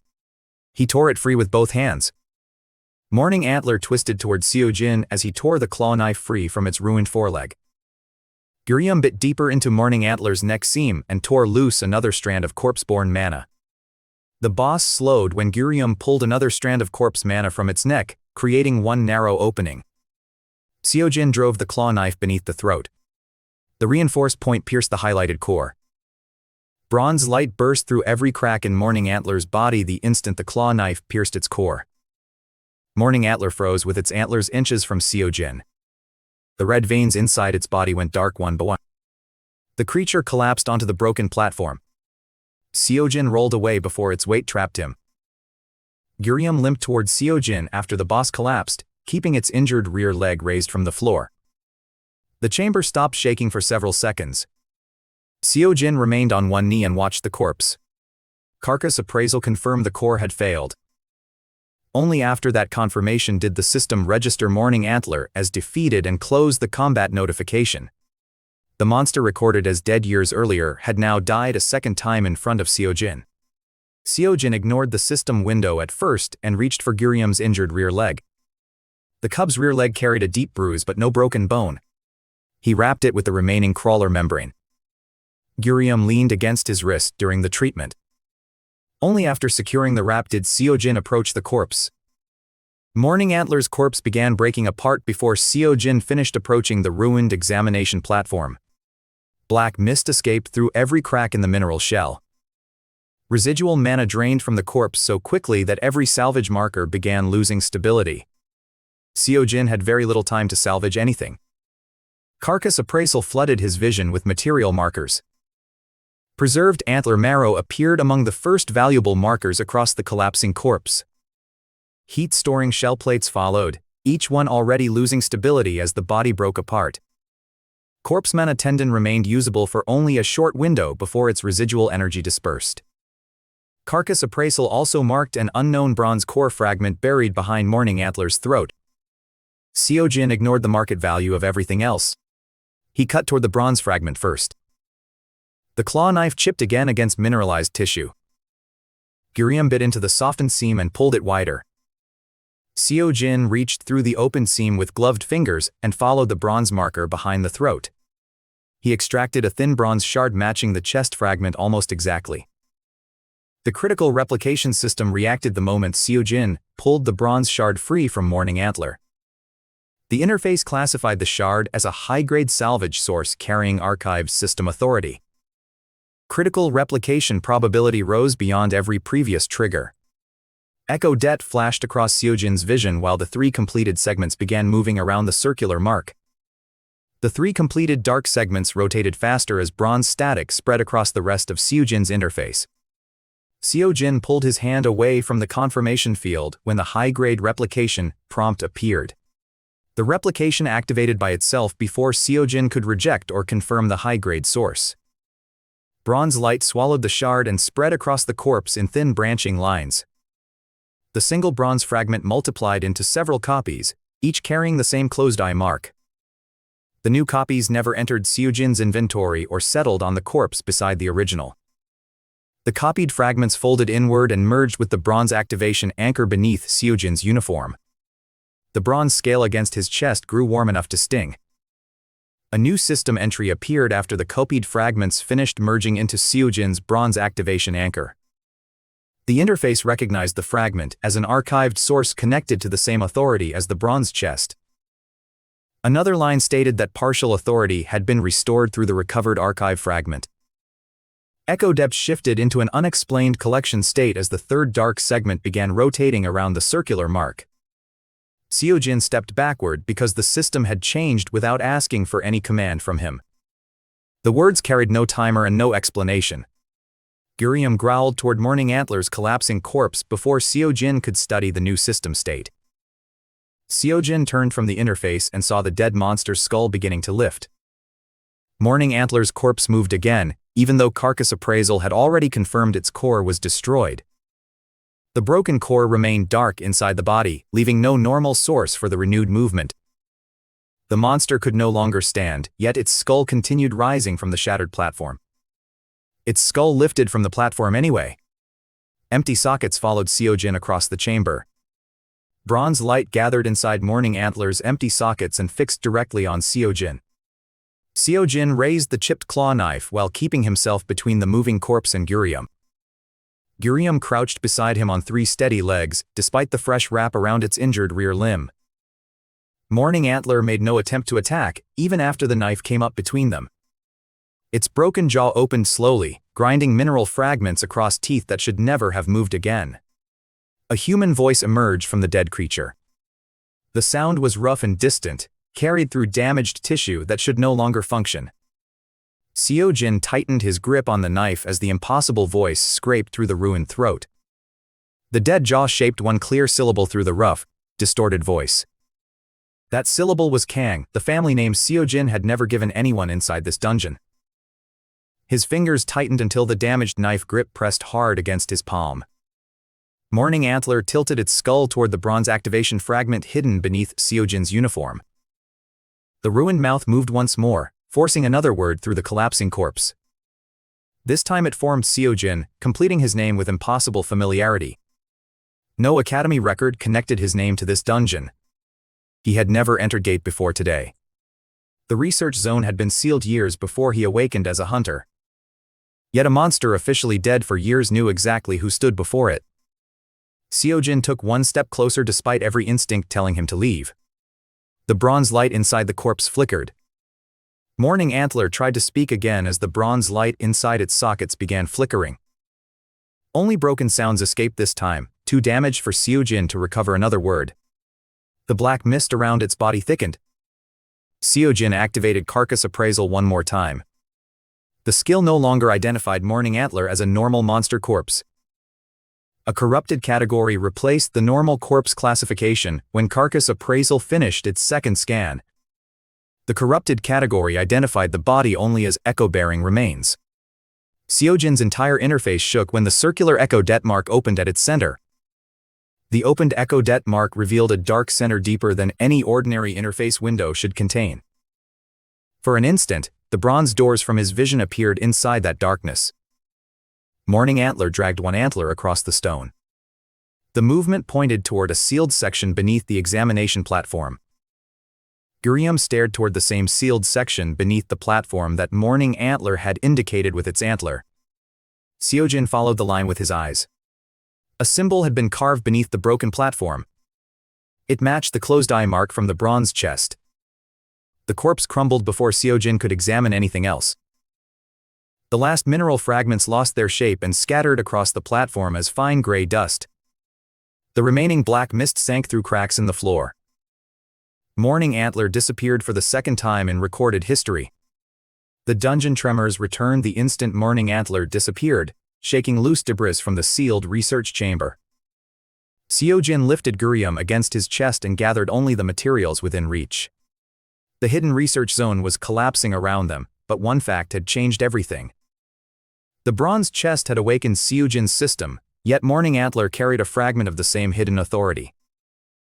He tore it free with both hands. Mourning Antler twisted toward Seo-jin as he tore the claw knife free from its ruined foreleg. Gurium bit deeper into Mourning Antler's neck seam and tore loose another strand of corpse-born mana. The boss slowed when Gurium pulled another strand of corpse mana from its neck, creating one narrow opening. Seo-jin drove the claw knife beneath the throat. The reinforced point pierced the highlighted core. Bronze light burst through every crack in Mourning Antler's body the instant the claw knife pierced its core. Mourning Antler froze with its antlers inches from Seo-jin. The red veins inside its body went dark one by one. The creature collapsed onto the broken platform. Seo-jin rolled away before its weight trapped him. Gurium limped toward Seo-jin after the boss collapsed, keeping its injured rear leg raised from the floor. The chamber stopped shaking for several seconds. Seo-jin remained on one knee and watched the corpse. Carcass Appraisal confirmed the core had failed. Only after that confirmation did the system register Mourning Antler as defeated and close the combat notification. The monster recorded as dead years earlier had now died a second time in front of Seo-jin. Seo-jin ignored the system window at first and reached for Gurium's injured rear leg. The cub's rear leg carried a deep bruise but no broken bone. He wrapped it with the remaining crawler membrane. Gurium leaned against his wrist during the treatment. Only after securing the wrap did Seo-jin approach the corpse. Mourning Antler's corpse began breaking apart before Seo-jin finished approaching the ruined examination platform. Black mist escaped through every crack in the mineral shell. Residual mana drained from the corpse so quickly that every salvage marker began losing stability. Seo-jin had very little time to salvage anything. Carcass Appraisal flooded his vision with material markers. Preserved antler marrow appeared among the first valuable markers across the collapsing corpse. Heat-storing shell plates followed, each one already losing stability as the body broke apart. Corpse mana tendon remained usable for only a short window before its residual energy dispersed. Carcass Appraisal also marked an unknown bronze core fragment buried behind Mourning Antler's throat. Seo-jin ignored the market value of everything else. He cut toward the bronze fragment first. The claw knife chipped again against mineralized tissue. Gurium bit into the softened seam and pulled it wider. Seo-jin reached through the open seam with gloved fingers and followed the bronze marker behind the throat. He extracted a thin bronze shard matching the chest fragment almost exactly. The critical replication system reacted the moment Seo-jin pulled the bronze shard free from Mourning Antler. The interface classified the shard as a high-grade salvage source carrying archive system authority. Critical replication probability rose beyond every previous trigger. Echo Det flashed across Seo-jin's vision while the 3 completed segments began moving around the circular mark. The 3 completed dark segments rotated faster as bronze static spread across the rest of Seo-jin's interface. Seo-jin pulled his hand away from the confirmation field when the high-grade replication prompt appeared. The replication activated by itself before Seo-jin could reject or confirm the high-grade source. Bronze light swallowed the shard and spread across the corpse in thin branching lines. The single bronze fragment multiplied into several copies, each carrying the same closed-eye mark. The new copies never entered Seo-jin's inventory or settled on the corpse beside the original. The copied fragments folded inward and merged with the bronze activation anchor beneath Seo-jin's uniform. The bronze scale against his chest grew warm enough to sting. A new system entry appeared after the copied fragments finished merging into Seo-jin's bronze activation anchor. The interface recognized the fragment as an archived source connected to the same authority as the bronze chest. Another line stated that partial authority had been restored through the recovered archive fragment. Echo depth shifted into an unexplained collection state as the 3rd dark segment began rotating around the circular mark. Seo-jin stepped backward because the system had changed without asking for any command from him. The words carried no timer and no explanation. Gurium growled toward Mourning Antler's collapsing corpse before Seo-jin could study the new system state. Seo-jin turned from the interface and saw the dead monster's skull beginning to lift. Mourning Antler's corpse moved again, even though Carcass Appraisal had already confirmed its core was destroyed. The broken core remained dark inside the body, leaving no normal source for the renewed movement. The monster could no longer stand, yet its skull continued rising from the shattered platform. Its skull lifted from the platform anyway. Empty sockets followed Seo-jin across the chamber. Bronze light gathered inside Mourning Antler's empty sockets and fixed directly on Seo-jin. Seo-jin raised the chipped claw knife while keeping himself between the moving corpse and Gurium. Gurium crouched beside him on 3 steady legs, despite the fresh wrap around its injured rear limb. Mourning Antler made no attempt to attack, even after the knife came up between them. Its broken jaw opened slowly, grinding mineral fragments across teeth that should never have moved again. A human voice emerged from the dead creature. The sound was rough and distant, carried through damaged tissue that should no longer function. Seo-jin tightened his grip on the knife as the impossible voice scraped through the ruined throat. The dead jaw shaped one clear syllable through the rough, distorted voice. That syllable was Kang, the family name Seo-jin had never given anyone inside this dungeon. His fingers tightened until the damaged knife grip pressed hard against his palm. Mourning Antler tilted its skull toward the bronze activation fragment hidden beneath Seo-jin's uniform. The ruined mouth moved once more, forcing another word through the collapsing corpse. This time it formed Seo-jin, completing his name with impossible familiarity. No Academy record connected his name to this dungeon. He had never entered gate before today. The research zone had been sealed years before he awakened as a hunter. Yet a monster officially dead for years knew exactly who stood before it. Seo-jin took one step closer despite every instinct telling him to leave. The bronze light inside the corpse flickered. Mourning Antler tried to speak again as the bronze light inside its sockets began flickering. Only broken sounds escaped this time, too damaged for Seo-jin to recover another word. The black mist around its body thickened. Seo-jin activated Carcass Appraisal one more time. The skill no longer identified Mourning Antler as a normal monster corpse. A corrupted category replaced the normal corpse classification when Carcass Appraisal finished its second scan. The corrupted category identified the body only as echo-bearing remains. Seo-jin's entire interface shook when the circular echo det mark opened at its center. The opened echo det mark revealed a dark center deeper than any ordinary interface window should contain. For an instant, the bronze doors from his vision appeared inside that darkness. Mourning Antler dragged one antler across the stone. The movement pointed toward a sealed section beneath the examination platform. Haeryeong stared toward the same sealed section beneath the platform that Mourning Antler had indicated with its antler. Seo-jin followed the line with his eyes. A symbol had been carved beneath the broken platform. It matched the closed eye mark from the bronze chest. The corpse crumbled before Seo-jin could examine anything else. The last mineral fragments lost their shape and scattered across the platform as fine gray dust. The remaining black mist sank through cracks in the floor. Mourning Antler disappeared for the second time in recorded history. The dungeon tremors returned the instant Mourning Antler disappeared, shaking loose debris from the sealed research chamber. Seo-jin lifted Haeryeong against his chest and gathered only the materials within reach. The hidden research zone was collapsing around them, but one fact had changed everything. The bronze chest had awakened Seo-jin's system, yet Mourning Antler carried a fragment of the same hidden authority.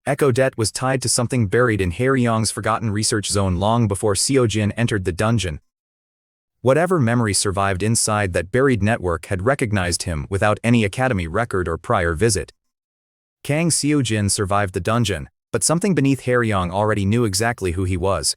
Echo Det was tied to something buried in Haeryeong's forgotten research zone long before Seo-jin entered the dungeon. Whatever memory survived inside that buried network had recognized him without any academy record or prior visit. Kang Seo-jin survived the dungeon, but something beneath Haeryeong already knew exactly who he was.